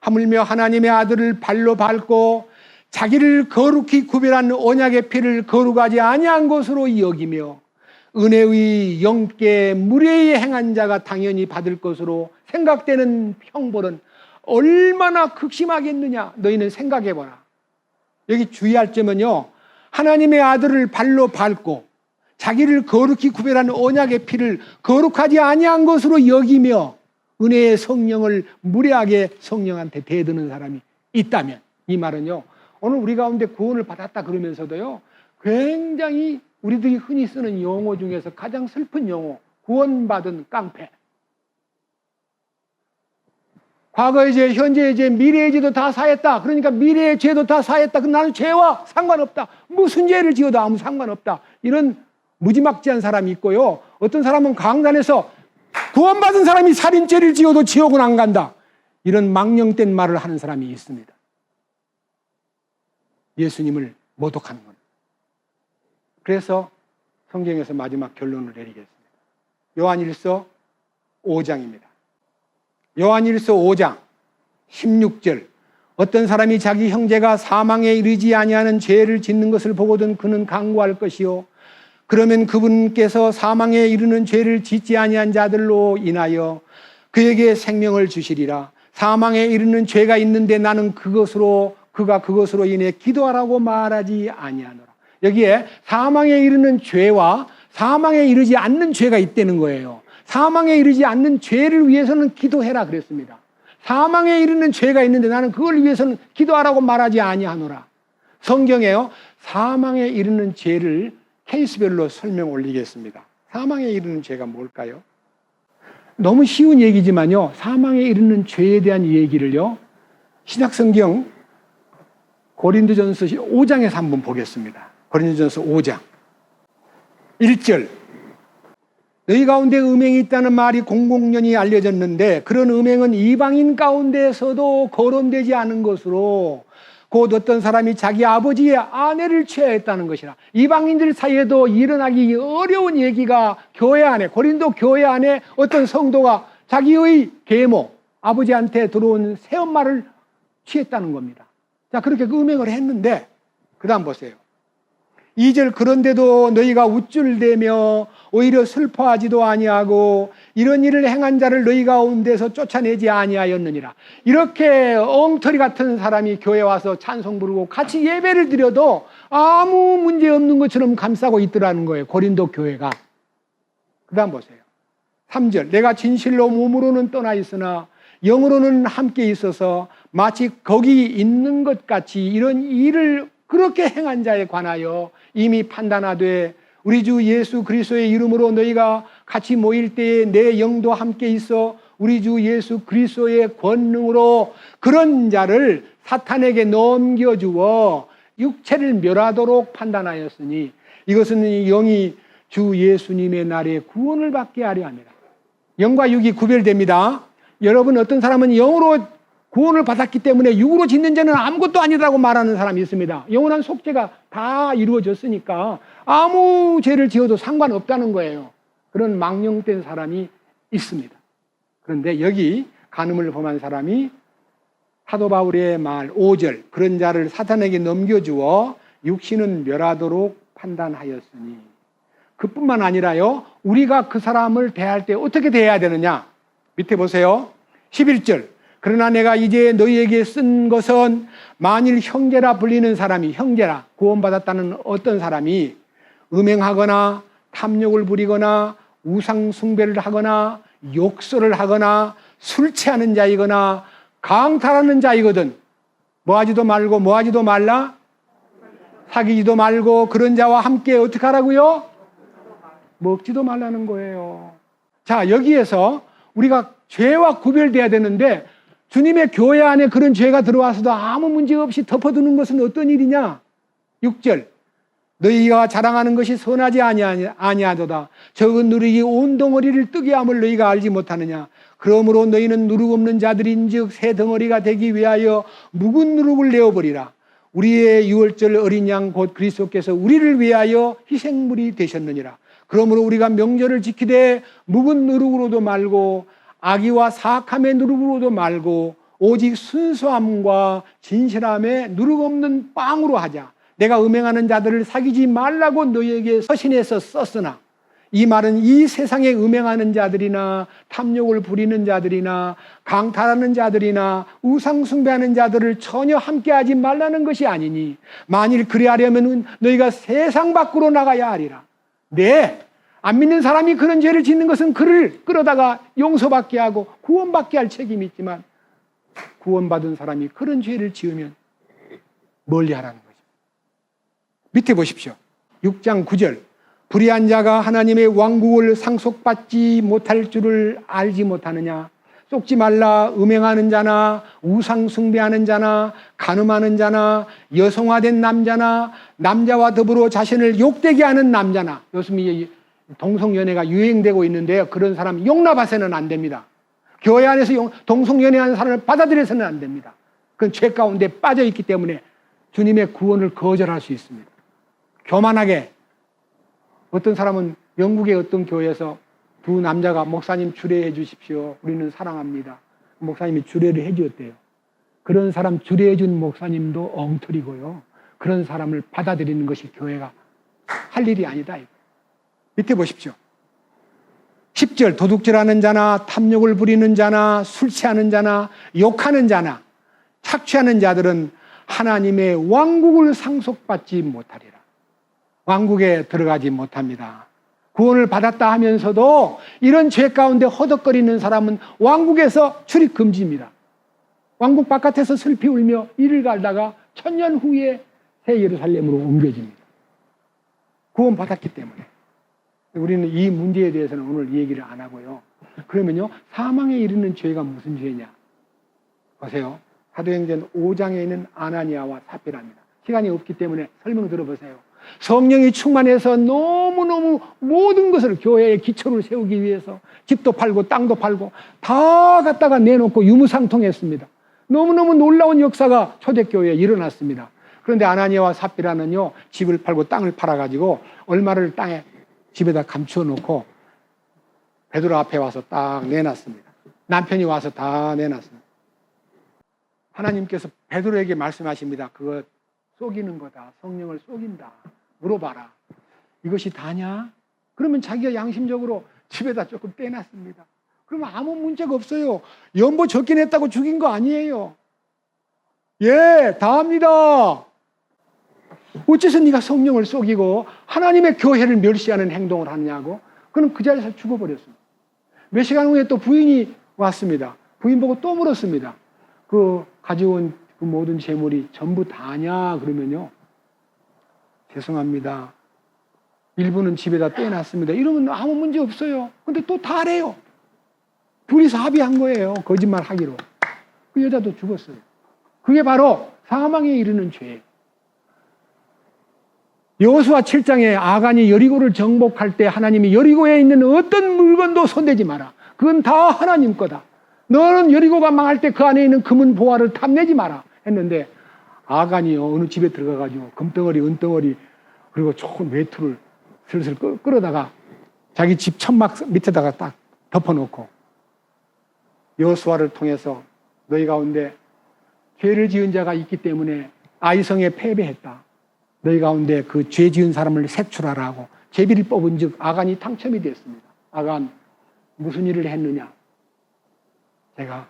하물며 하나님의 아들을 발로 밟고 자기를 거룩히 구별한 언약의 피를 거룩하지 아니한 것으로 여기며 은혜의 영께 무례히 행한 자가 당연히 받을 것으로 생각되는 형벌은 얼마나 극심하겠느냐. 너희는 생각해보라. 여기 주의할 점은요, 하나님의 아들을 발로 밟고 자기를 거룩히 구별한 언약의 피를 거룩하지 아니한 것으로 여기며 은혜의 성령을 무례하게 성령한테 대드는 사람이 있다면, 이 말은요, 오늘 우리 가운데 구원을 받았다 그러면서도요, 굉장히 우리들이 흔히 쓰는 용어 중에서 가장 슬픈 용어, 구원받은 깡패. 과거의 죄, 현재의 죄, 미래의 죄도 다 사했다. 그러니까 미래의 죄도 다 사했다. 그럼 나는 죄와 상관없다. 무슨 죄를 지어도 아무 상관없다. 이런 무지막지한 사람이 있고요. 어떤 사람은 강단에서 구원받은 사람이 살인죄를 지어도 지옥은 안 간다. 이런 망령된 말을 하는 사람이 있습니다. 예수님을 모독하는 겁니다. 그래서 성경에서 마지막 결론을 내리겠습니다. 요한일서 5장입니다. 요한일서 5장 16절, 어떤 사람이 자기 형제가 사망에 이르지 아니하는 죄를 짓는 것을 보거든 그는 강구할 것이요, 그러면 그분께서 사망에 이르는 죄를 짓지 아니한 자들로 인하여 그에게 생명을 주시리라. 사망에 이르는 죄가 있는데 나는 그가 그것으로 인해 기도하라고 말하지 아니하노라. 여기에 사망에 이르는 죄와 사망에 이르지 않는 죄가 있다는 거예요. 사망에 이르지 않는 죄를 위해서는 기도해라 그랬습니다. 사망에 이르는 죄가 있는데 나는 그걸 위해서는 기도하라고 말하지 아니하노라. 성경에요, 사망에 이르는 죄를 케이스별로 설명 올리겠습니다. 사망에 이르는 죄가 뭘까요? 너무 쉬운 얘기지만요, 사망에 이르는 죄에 대한 얘기를요, 신약성경 고린도전서 5장에서 한번 보겠습니다. 고린도전서 5장 1절, 너희 가운데 음행이 있다는 말이 공공연히 알려졌는데 그런 음행은 이방인 가운데서도 거론되지 않은 것으로 곧 어떤 사람이 자기 아버지의 아내를 취하였다는 것이라. 이방인들 사이에도 일어나기 어려운 얘기가 교회 안에, 고린도 교회 안에 어떤 성도가 자기의 계모, 아버지한테 들어온 새엄마를 취했다는 겁니다. 자, 그렇게 그 음행을 했는데, 그 다음 보세요. 2절, 그런데도 너희가 우쭐대며 오히려 슬퍼하지도 아니하고 이런 일을 행한 자를 너희 가운데서 쫓아내지 아니하였느니라. 이렇게 엉터리 같은 사람이 교회 와서 찬송 부르고 같이 예배를 드려도 아무 문제 없는 것처럼 감싸고 있더라는 거예요, 고린도 교회가. 그 다음 보세요. 3절, 내가 진실로 몸으로는 떠나 있으나 영으로는 함께 있어서 마치 거기 있는 것 같이 이런 일을 그렇게 행한 자에 관하여 이미 판단하되 우리 주 예수 그리스도의 이름으로 너희가 같이 모일 때에 내 영도 함께 있어 우리 주 예수 그리스도의 권능으로 그런 자를 사탄에게 넘겨주어 육체를 멸하도록 판단하였으니 이것은 영이 주 예수님의 날에 구원을 받게 하려 합니다. 영과 육이 구별됩니다. 여러분, 어떤 사람은 영으로 구원을 받았기 때문에 육으로 짓는 죄는 아무것도 아니라고 말하는 사람이 있습니다. 영원한 속죄가 다 이루어졌으니까 아무 죄를 지어도 상관없다는 거예요. 그런 망령된 사람이 있습니다. 그런데 여기 간음을 범한 사람이 사도 바울의 말 5절, 그런 자를 사탄에게 넘겨주어 육신은 멸하도록 판단하였으니, 그뿐만 아니라요, 우리가 그 사람을 대할 때 어떻게 대해야 되느냐, 밑에 보세요. 11절, 그러나 내가 이제 너희에게 쓴 것은 만일 형제라 불리는 사람이, 형제라 구원받았다는 어떤 사람이 음행하거나 탐욕을 부리거나 우상 숭배를 하거나 욕설을 하거나 술 취하는 자이거나 강탈하는 자이거든 뭐하지도 말라, 사귀지도 말고 그런 자와 함께 어떻게 하라고요? 먹지도 말라는 거예요. 자, 여기에서 우리가 죄와 구별돼야 되는데 주님의 교회 안에 그런 죄가 들어와서도 아무 문제 없이 덮어두는 것은 어떤 일이냐? 6절, 너희가 자랑하는 것이 선하지 아니하도다. 적은 누룩이 온 덩어리를 뜨게 함을 너희가 알지 못하느냐? 그러므로 너희는 누룩 없는 자들인즉 새 덩어리가 되기 위하여 묵은 누룩을 내어버리라. 우리의 유월절 어린 양 곧 그리스도께서 우리를 위하여 희생물이 되셨느니라. 그러므로 우리가 명절을 지키되 묵은 누룩으로도 말고 악의와 사악함의 누룩으로도 말고 오직 순수함과 진실함에 누룩 없는 빵으로 하자. 내가 음행하는 자들을 사귀지 말라고 너희에게 서신해서 썼으나, 이 말은 이 세상에 음행하는 자들이나 탐욕을 부리는 자들이나 강탈하는 자들이나 우상 숭배하는 자들을 전혀 함께하지 말라는 것이 아니니, 만일 그리하려면 너희가 세상 밖으로 나가야 하리라. 네, 안 믿는 사람이 그런 죄를 짓는 것은 그를 끌어다가 용서받게 하고 구원받게 할 책임이 있지만, 구원받은 사람이 그런 죄를 지으면 멀리하라는 거죠. 밑에 보십시오. 6장 9절. 불의한 자가 하나님의 왕국을 상속받지 못할 줄을 알지 못하느냐. 속지 말라. 음행하는 자나 우상 숭배하는 자나 간음하는 자나 여성화된 남자나 남자와 더불어 자신을 욕되게 하는 남자나, 요즘 이 동성연애가 유행되고 있는데요, 그런 사람 용납해서는 안 됩니다. 교회 안에서 동성연애하는 사람을 받아들여서는 안 됩니다. 그건 죄 가운데 빠져 있기 때문에 주님의 구원을 거절할 수 있습니다. 교만하게, 어떤 사람은 영국의 어떤 교회에서 두 남자가 목사님 주례해 주십시오. 우리는 사랑합니다. 목사님이 주례를 해 주었대요. 그런 사람 주례해 준 목사님도 엉터리고요. 그런 사람을 받아들이는 것이 교회가 할 일이 아니다. 밑에 보십시오. 10절. 도둑질하는 자나 탐욕을 부리는 자나 술 취하는 자나 욕하는 자나 착취하는 자들은 하나님의 왕국을 상속받지 못하리라. 왕국에 들어가지 못합니다. 구원을 받았다 하면서도 이런 죄 가운데 허덕거리는 사람은 왕국에서 출입 금지입니다. 왕국 바깥에서 슬피 울며 이를 갈다가 천년 후에 새 예루살렘으로 옮겨집니다. 구원 받았기 때문에. 우리는 이 문제에 대해서는 오늘 얘기를 안 하고요. 그러면요, 사망에 이르는 죄가 무슨 죄냐? 보세요. 사도행전 5장에 있는 아나니아와 삽비라입니다. 시간이 없기 때문에 설명 들어보세요. 성령이 충만해서 너무너무 모든 것을 교회의 기초를 세우기 위해서 집도 팔고 땅도 팔고 다 갖다가 내놓고 유무상통했습니다. 너무너무 놀라운 역사가 초대교회에 일어났습니다. 그런데 아나니아와 삽비라는요, 집을 팔고 땅을 팔아가지고 얼마를 땅에 집에다 감추어 놓고 베드로 앞에 와서 딱 내놨습니다. 남편이 와서 다 내놨습니다. 하나님께서 베드로에게 말씀하십니다. 그거 속이는 거다. 성령을 속인다. 물어봐라. 이것이 다냐? 그러면 자기가 양심적으로 집에다 조금 떼놨습니다. 그러면 아무 문제가 없어요. 연보 적긴 했다고 죽인 거 아니에요. 예, 다 합니다. 어째서 네가 성령을 속이고 하나님의 교회를 멸시하는 행동을 하느냐고. 그는 그 자리에서 죽어버렸습니다. 몇 시간 후에 또 부인이 왔습니다. 부인 보고 또 물었습니다. 그 가져온 그 모든 재물이 전부 다냐? 그러면요, 죄송합니다. 일부는 집에다 떼놨습니다. 이러면 아무 문제 없어요. 근데 또 다래요. 둘이서 합의한 거예요. 거짓말 하기로. 그 여자도 죽었어요. 그게 바로 사망에 이르는 죄예요. 여호수아 7장에 아간이 여리고를 정복할 때 하나님이 여리고에 있는 어떤 물건도 손대지 마라. 그건 다 하나님 거다. 너는 여리고가 망할 때 그 안에 있는 금은 보화를 탐내지 마라 했는데, 아간이요, 어느 집에 들어가가지고 금덩어리 은덩어리 그리고 좋은 외투를 슬슬 끌어다가 자기 집 천막 밑에다가 딱 덮어놓고, 여호수아를 통해서 너희 가운데 죄를 지은 자가 있기 때문에 아이성에 패배했다. 너희 가운데 그 죄 지은 사람을 색출하라 하고 제비를 뽑은 즉 아간이 당첨이 됐습니다. 아간, 무슨 일을 했느냐? 제가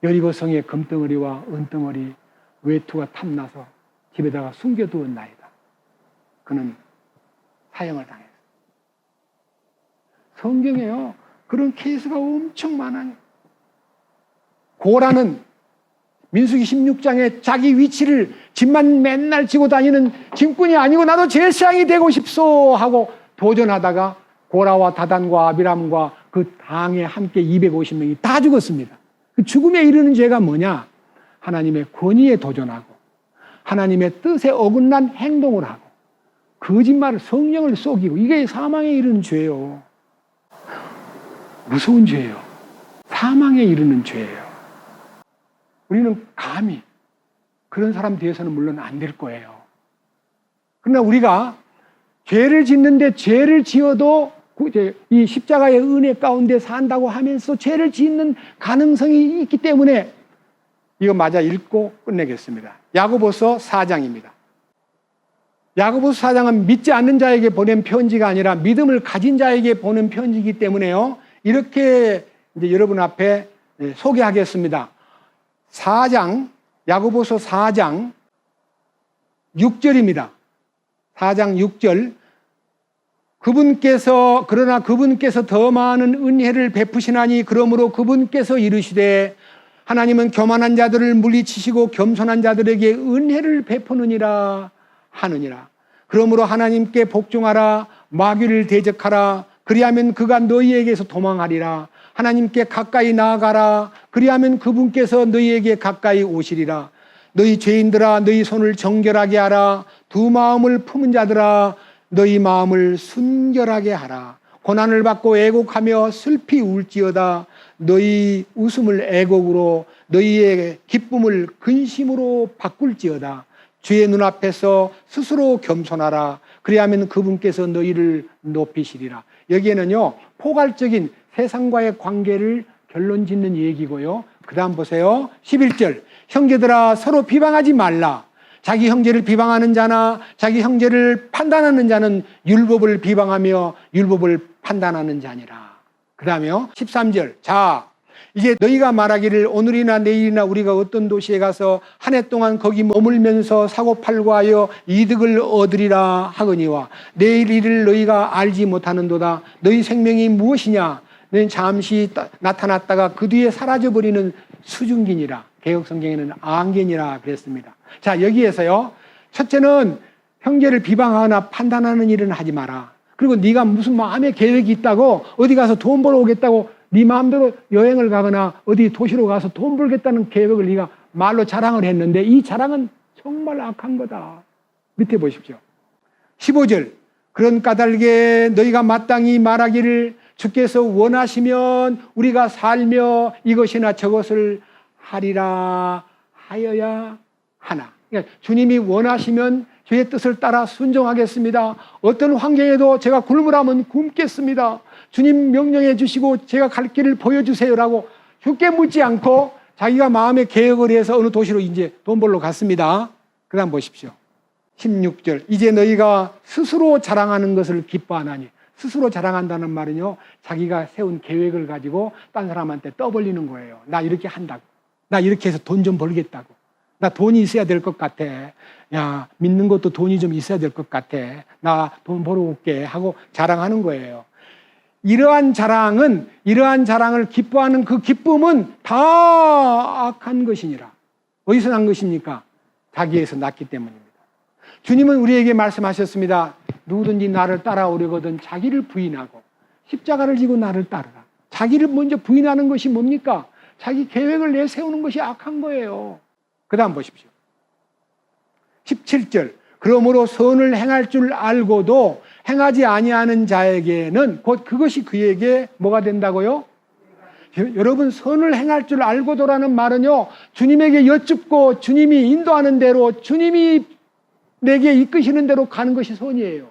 여리고 성의 금덩어리와 은덩어리 외투가 탐나서 집에다가 숨겨두었나이다. 그는 사형을 당했어요. 성경에요, 그런 케이스가 엄청 많아요. 고라는 민수기 16장에 자기 위치를 짐만 맨날 지고 다니는 짐꾼이 아니고 나도 제사장이 되고 싶소 하고 도전하다가 고라와 다단과 아비람과 그 당에 함께 250명이 다 죽었습니다. 그 죽음에 이르는 죄가 뭐냐? 하나님의 권위에 도전하고 하나님의 뜻에 어긋난 행동을 하고 거짓말을, 성령을 속이고, 이게 사망에 이르는 죄예요. 무서운 죄예요. 사망에 이르는 죄예요. 우리는 감히 그런 사람 뒤에서는 물론 안 될 거예요. 그러나 우리가 죄를 짓는데 죄를 지어도 이 십자가의 은혜 가운데 산다고 하면서 죄를 짓는 가능성이 있기 때문에 이거 마저 읽고 끝내겠습니다. 야고보서 4장입니다. 야고보서 4장은 믿지 않는 자에게 보낸 편지가 아니라 믿음을 가진 자에게 보낸 편지이기 때문에요. 이렇게 이제 여러분 앞에 소개하겠습니다. 4장, 야고보서 4장 6절입니다. 4장 6절. 그러나 그분께서 더 많은 은혜를 베푸시나니 그러므로 그분께서 이르시되 하나님은 교만한 자들을 물리치시고 겸손한 자들에게 은혜를 베푸느니라 하느니라. 그러므로 하나님께 복종하라. 마귀를 대적하라. 그리하면 그가 너희에게서 도망하리라. 하나님께 가까이 나아가라. 그리하면 그분께서 너희에게 가까이 오시리라. 너희 죄인들아 너희 손을 정결하게 하라. 두 마음을 품은 자들아 너희 마음을 순결하게 하라. 고난을 받고 애곡하며 슬피 울지어다. 너희 웃음을 애곡으로 너희의 기쁨을 근심으로 바꿀지어다. 주의 눈앞에서 스스로 겸손하라. 그리하면 그분께서 너희를 높이시리라. 여기에는요 포괄적인 세상과의 관계를 결론 짓는 얘기고요. 그 다음 보세요. 11절. 형제들아 서로 비방하지 말라. 자기 형제를 비방하는 자나 자기 형제를 판단하는 자는 율법을 비방하며 율법을 판단하는 자니라. 그 다음에요 13절. 자 이제 너희가 말하기를 오늘이나 내일이나 우리가 어떤 도시에 가서 한 해 동안 거기 머물면서 사고팔고 하여 이득을 얻으리라 하거니와 내일 일을 너희가 알지 못하는도다. 너희 생명이 무엇이냐. 너희는 잠시 나타났다가 그 뒤에 사라져버리는 수증기니라. 개혁성경에는 안개니라 그랬습니다. 자 여기에서요 첫째는 형제를 비방하거나 판단하는 일은 하지 마라. 그리고 네가 무슨 마음의 계획이 있다고 어디 가서 돈 벌어 오겠다고 네 마음대로 여행을 가거나 어디 도시로 가서 돈 벌겠다는 계획을 네가 말로 자랑을 했는데 이 자랑은 정말 악한 거다. 밑에 보십시오. 15절. 그런 까닭에 너희가 마땅히 말하기를 주께서 원하시면 우리가 살며 이것이나 저것을 하리라 하여야 하나. 그러니까 주님이 원하시면 주의 뜻을 따라 순종하겠습니다. 어떤 환경에도 제가 굶으라면 굶겠습니다. 주님 명령해 주시고 제가 갈 길을 보여주세요라고 쉽게 묻지 않고 자기가 마음의 계획을 해서 어느 도시로 이제 돈 벌러 갔습니다. 그 다음 보십시오. 16절. 이제 너희가 스스로 자랑하는 것을 기뻐하나니. 스스로 자랑한다는 말은요 자기가 세운 계획을 가지고 딴 사람한테 떠벌리는 거예요. 나 이렇게 한다고. 나 이렇게 해서 돈 좀 벌겠다고. 나 돈이 있어야 될 것 같아. 야, 믿는 것도 돈이 좀 있어야 될 것 같아. 나 돈 벌어올게 하고 자랑하는 거예요. 이러한 자랑을 기뻐하는 그 기쁨은 다 악한 것이니라. 어디서 난 것입니까? 자기에서 났기 때문입니다. 주님은 우리에게 말씀하셨습니다. 누구든지 나를 따라오려거든 자기를 부인하고 십자가를 지고 나를 따르라. 자기를 먼저 부인하는 것이 뭡니까? 자기 계획을 내세우는 것이 악한 거예요. 그 다음 보십시오. 17절. 그러므로 선을 행할 줄 알고도 행하지 아니하는 자에게는 곧 그것이 그에게 뭐가 된다고요? 여러분 선을 행할 줄 알고도라는 말은요 주님에게 여쭙고 주님이 인도하는 대로 주님이 내게 이끄시는 대로 가는 것이 선이에요.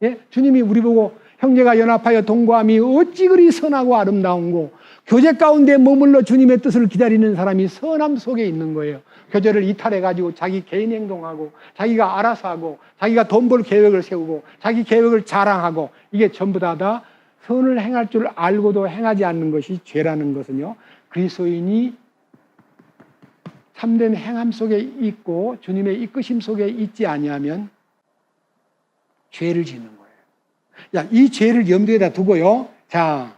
예? 주님이 우리 보고 형제가 연합하여 동거함이 어찌 그리 선하고 아름다운고 교제 가운데 머물러 주님의 뜻을 기다리는 사람이 선함 속에 있는 거예요. 교제를 이탈해가지고 자기 개인 행동하고 자기가 알아서 하고 자기가 돈 벌 계획을 세우고 자기 계획을 자랑하고 이게 전부 다 선을 행할 줄 알고도 행하지 않는 것이 죄라는 것은요 그리스도인이 참된 행함 속에 있고 주님의 이끄심 속에 있지 아니하면 죄를 짓는 거예요. 야, 이 죄를 염두에다 두고요. 자,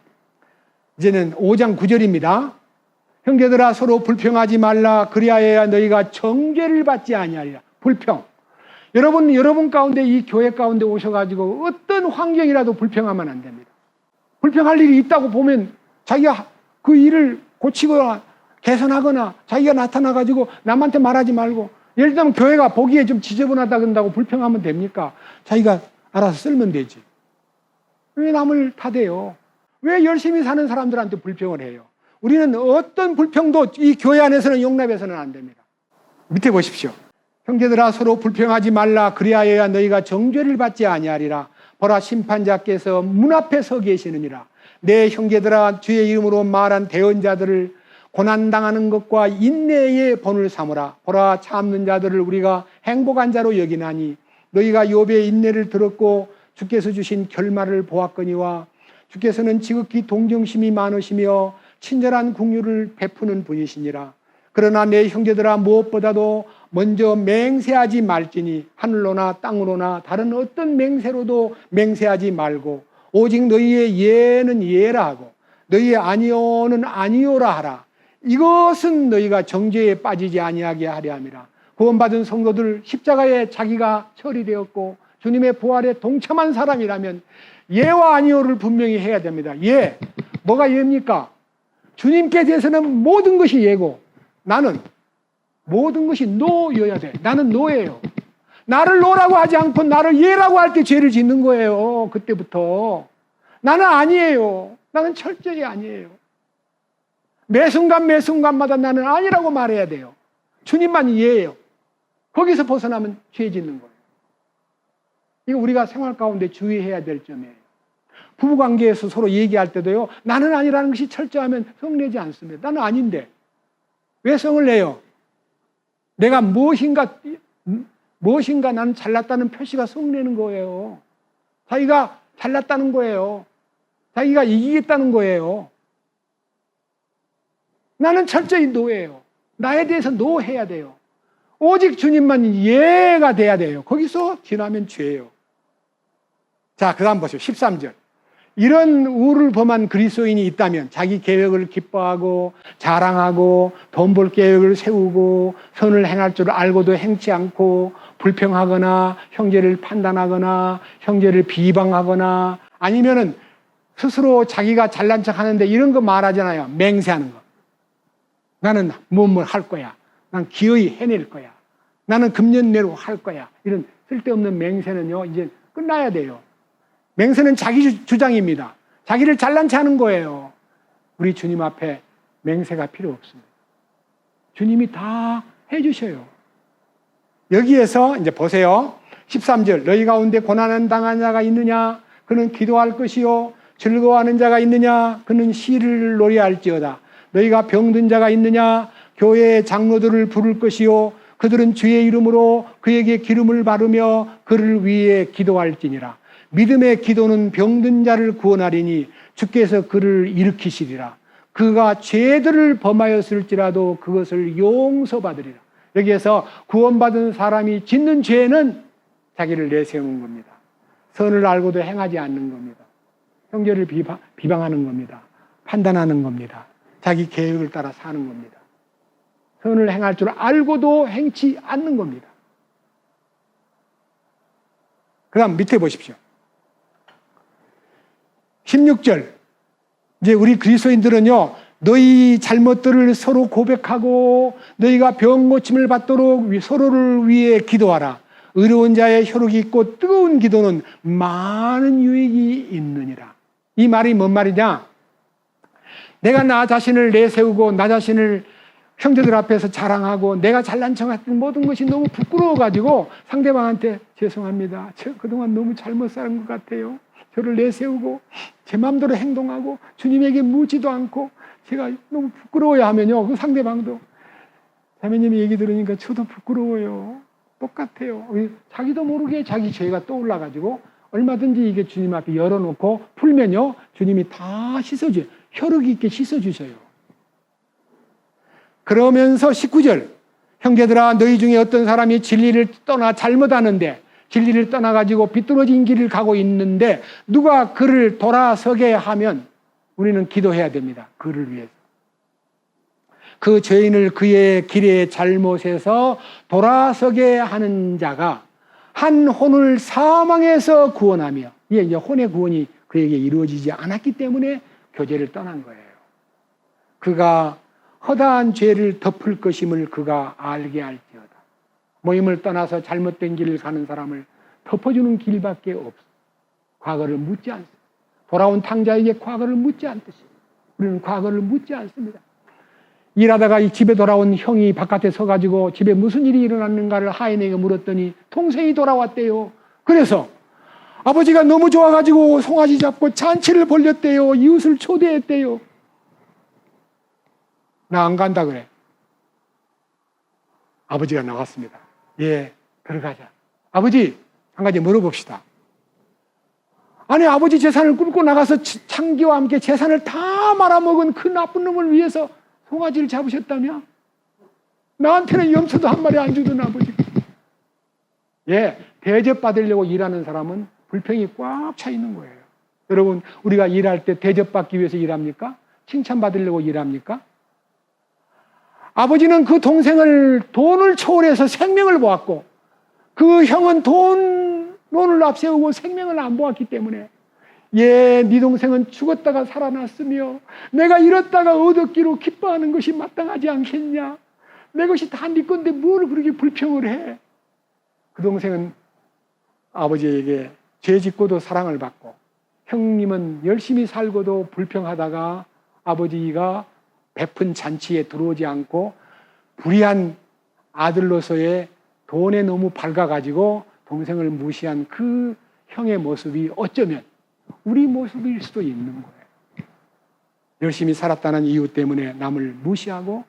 이제는 5장 9절입니다. 형제들아 서로 불평하지 말라. 그리하여야 너희가 정죄를 받지 아니하리라. 불평. 여러분 가운데 이 교회 가운데 오셔가지고 어떤 환경이라도 불평하면 안 됩니다. 불평할 일이 있다고 보면 자기가 그 일을 고치거나 개선하거나 자기가 나타나가지고 남한테 말하지 말고 예를 들면 교회가 보기에 좀 지저분하다 그런다고 불평하면 됩니까? 자기가 알아서 쓸면 되지. 왜 남을 탓해요? 왜 열심히 사는 사람들한테 불평을 해요? 우리는 어떤 불평도 이 교회 안에서는 용납해서는 안 됩니다. 밑에 보십시오. 형제들아 서로 불평하지 말라. 그리하여야 너희가 정죄를 받지 아니하리라. 보라 심판자께서 문 앞에 서 계시느니라. 내 형제들아 주의 이름으로 말한 대언자들을 고난당하는 것과 인내의 본을 삼으라. 보라, 참는 자들을 우리가 행복한 자로 여기나니 너희가 욥의 인내를 들었고 주께서 주신 결말을 보았거니와 주께서는 지극히 동정심이 많으시며 친절한 긍휼을 베푸는 분이시니라. 그러나 내 형제들아, 무엇보다도 먼저 맹세하지 말지니 하늘로나 땅으로나 다른 어떤 맹세로도 맹세하지 말고 오직 너희의 예는 예라 하고 너희의 아니오는 아니오라 하라. 이것은 너희가 정죄에 빠지지 아니하게 하려 함이라. 구원받은 성도들, 십자가에 자기가 처리되었고 주님의 부활에 동참한 사람이라면 예와 아니오를 분명히 해야 됩니다. 예, 뭐가 예입니까? 주님께 대해서는 모든 것이 예고 나는 모든 것이 노여야 돼. 나는 노예요. 나를 노라고 하지 않고 나를 예라고 할 때 죄를 짓는 거예요. 그때부터. 나는 아니에요. 나는 철저히 아니에요. 매 순간마다 나는 아니라고 말해야 돼요. 주님만 예예요. 거기서 벗어나면 죄 짓는 거예요. 이거 우리가 생활 가운데 주의해야 될 점이에요. 부부관계에서 서로 얘기할 때도요, 나는 아니라는 것이 철저하면 성내지 않습니다. 나는 아닌데 왜 성을 내요? 내가 무엇인가 나는 잘났다는 표시가 성내는 거예요. 자기가 잘났다는 거예요. 자기가 이기겠다는 거예요. 나는 철저히 노예요. 나에 대해서 노해야 돼요. 오직 주님만 예가 돼야 돼요. 거기서 지나면 죄예요. 자, 그 다음 보시오. 13절. 이런 우를 범한 그리스도인이 있다면 자기 계획을 기뻐하고 자랑하고 돈 벌 계획을 세우고 선을 행할 줄 알고도 행치 않고 불평하거나 형제를 판단하거나 형제를 비방하거나 아니면은 스스로 자기가 잘난 척 하는데 이런 거 말하잖아요. 맹세하는 거. 나는 뭐뭐 할 거야. 난 기어이 해낼 거야. 나는 금년 내로 할 거야. 이런 쓸데없는 맹세는요, 이제 끝나야 돼요. 맹세는 자기 주장입니다. 자기를 잘난 체 하는 거예요. 우리 주님 앞에 맹세가 필요 없습니다. 주님이 다 해주셔요. 여기에서 이제 보세요. 13절. 너희 가운데 고난을 당한 자가 있느냐? 그는 기도할 것이요. 즐거워하는 자가 있느냐? 그는 시를 노래할지어다. 너희가 병든 자가 있느냐? 교회의 장로들을 부를 것이요. 그들은 주의 이름으로 그에게 기름을 바르며 그를 위해 기도할지니라. 믿음의 기도는 병든 자를 구원하리니 주께서 그를 일으키시리라. 그가 죄들을 범하였을지라도 그것을 용서받으리라. 여기에서 구원받은 사람이 짓는 죄는 자기를 내세우는 겁니다. 선을 알고도 행하지 않는 겁니다. 형제를 비방하는 겁니다. 판단하는 겁니다. 자기 계획을 따라 사는 겁니다. 선을 행할 줄 알고도 행치 않는 겁니다. 그 다음 밑에 보십시오. 16절. 이제 우리 그리스도인들은요, 너희 잘못들을 서로 고백하고 너희가 병 고침을 받도록 서로를 위해 기도하라. 의로운 자의 혈육이 있고 뜨거운 기도는 많은 유익이 있느니라. 이 말이 뭔 말이냐? 내가 나 자신을 내세우고 나 자신을 형제들 앞에서 자랑하고 내가 잘난 척했던 모든 것이 너무 부끄러워가지고 상대방한테 죄송합니다. 저 그동안 너무 잘못 산 것 같아요. 저를 내세우고 제 마음대로 행동하고 주님에게 묻지도 않고 제가 너무 부끄러워야 하면요, 그 상대방도 자매님이 얘기 들으니까 저도 부끄러워요. 똑같아요. 자기도 모르게 자기 죄가 떠올라가지고 얼마든지 이게 주님 앞에 열어놓고 풀면요, 주님이 다 씻어줘요. 혈육 있게 씻어주셔요. 그러면서 19절. 형제들아, 너희 중에 어떤 사람이 진리를 떠나 잘못하는데 진리를 떠나가지고 비뚤어진 길을 가고 있는데 누가 그를 돌아서게 하면 우리는 기도해야 됩니다. 그를 위해서. 그 죄인을 그의 길의 잘못에서 돌아서게 하는 자가 한 혼을 사망에서 구원하며, 이게 혼의 구원이 그에게 이루어지지 않았기 때문에 교제를 떠난 거예요. 그가 허다한 죄를 덮을 것임을 그가 알게 할지어다. 모임을 떠나서 잘못된 길을 가는 사람을 덮어주는 길밖에 없어. 과거를 묻지 않습니다. 돌아온 탕자에게 과거를 묻지 않듯이 우리는 과거를 묻지 않습니다. 일하다가 이 집에 돌아온 형이 바깥에 서가지고 집에 무슨 일이 일어났는가를 하인에게 물었더니 동생이 돌아왔대요. 그래서 아버지가 너무 좋아가지고 송아지 잡고 잔치를 벌렸대요. 이웃을 초대했대요. 나 안 간다 그래. 아버지가 나갔습니다. 예, 들어가자. 아버지, 한 가지 물어봅시다. 아니, 아버지 재산을 꿀고 나가서 창기와 함께 재산을 다 말아먹은 그 나쁜 놈을 위해서 송아지를 잡으셨다며? 나한테는 염소도 한 마리 안 주던 아버지. 예, 대접받으려고 일하는 사람은 불평이 꽉 차 있는 거예요. 여러분, 우리가 일할 때 대접받기 위해서 일합니까? 칭찬받으려고 일합니까? 아버지는 그 동생을 돈을 초월해서 생명을 보았고, 그 형은 돈을 앞세우고 생명을 안 보았기 때문에, 예, 네 동생은 죽었다가 살아났으며 내가 잃었다가 얻었기로 기뻐하는 것이 마땅하지 않겠냐? 내 것이 다 네 건데 뭘 그렇게 불평을 해? 그 동생은 아버지에게 죄 짓고도 사랑을 받고, 형님은 열심히 살고도 불평하다가 아버지가 베푼 잔치에 들어오지 않고 불의한 아들로서의 돈에 너무 밝아가지고 동생을 무시한 그 형의 모습이 어쩌면 우리 모습일 수도 있는 거예요. 열심히 살았다는 이유 때문에 남을 무시하고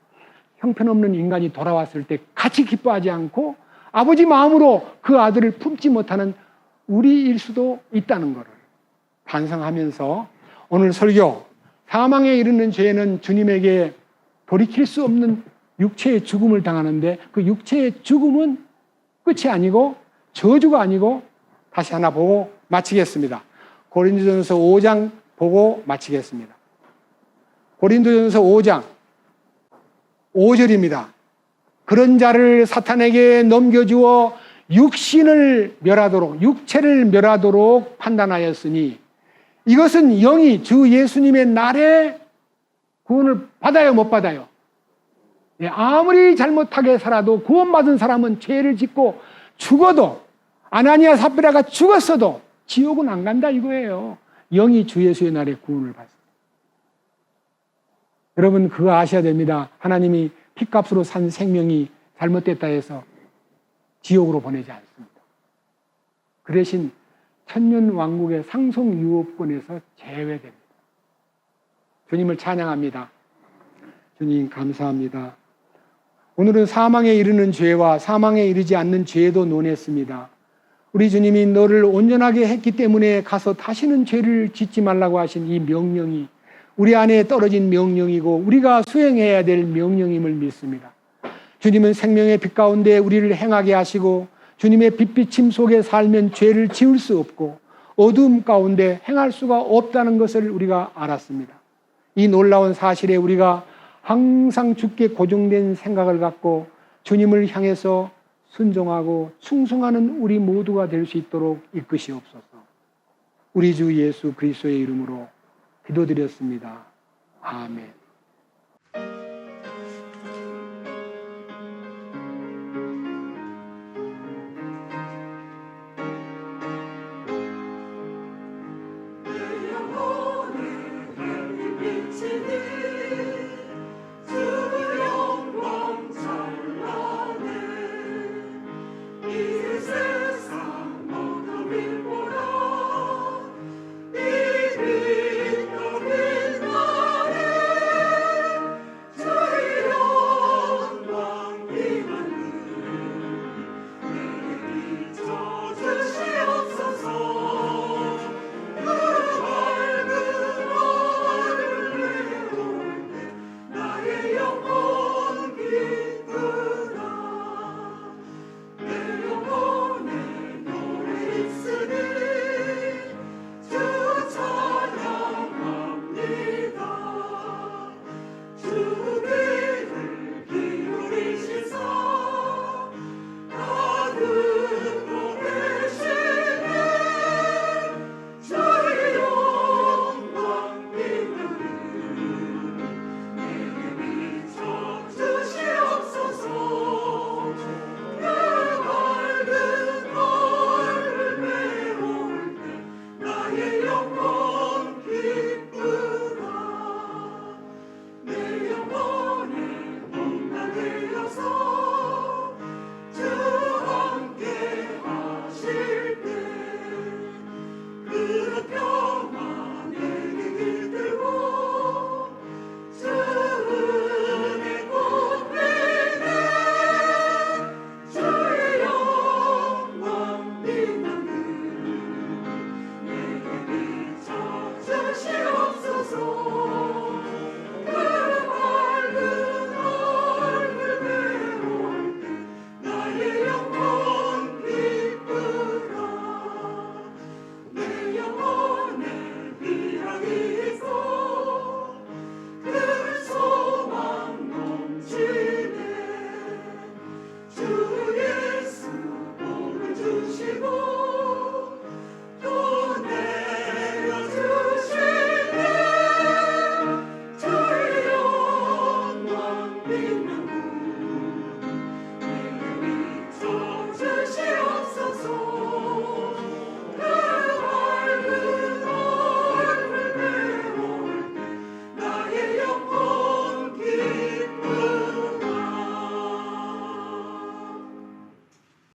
형편없는 인간이 돌아왔을 때 같이 기뻐하지 않고 아버지 마음으로 그 아들을 품지 못하는 우리일 수도 있다는 것을 반성하면서 오늘 설교, 사망에 이르는 죄는 주님에게 돌이킬 수 없는 육체의 죽음을 당하는데, 그 육체의 죽음은 끝이 아니고 저주가 아니고, 다시 하나 보고 마치겠습니다. 고린도전서 5장 보고 마치겠습니다. 고린도전서 5장 5절입니다. 그런 자를 사탄에게 넘겨주어 육신을 멸하도록, 육체를 멸하도록 판단하였으니 이것은 영이 주 예수님의 날에 구원을 받아요, 못 받아요? 예, 아무리 잘못하게 살아도 구원받은 사람은 죄를 짓고 죽어도, 아나니아 삽비라가 죽었어도 지옥은 안 간다 이거예요. 영이 주 예수의 날에 구원을 받습니다. 여러분, 그거 아셔야 됩니다. 하나님이 핏값으로 산 생명이 잘못됐다 해서 지옥으로 보내지 않습니다. 그 대신 천년왕국의 상속유업권에서 제외됩니다. 주님을 찬양합니다. 주님 감사합니다. 오늘은 사망에 이르는 죄와 사망에 이르지 않는 죄도 논했습니다. 우리 주님이 너를 온전하게 했기 때문에 가서 다시는 죄를 짓지 말라고 하신 이 명령이 우리 안에 떨어진 명령이고 우리가 수행해야 될 명령임을 믿습니다. 주님은 생명의 빛 가운데 우리를 행하게 하시고 주님의 빛비침 속에 살면 죄를 지을 수 없고 어두움 가운데 행할 수가 없다는 것을 우리가 알았습니다. 이 놀라운 사실에 우리가 항상 주께 고정된 생각을 갖고 주님을 향해서 순종하고 충성하는 우리 모두가 될 수 있도록 이끄시옵소서. 우리 주 예수 그리스도의 이름으로 기도드렸습니다. 아멘.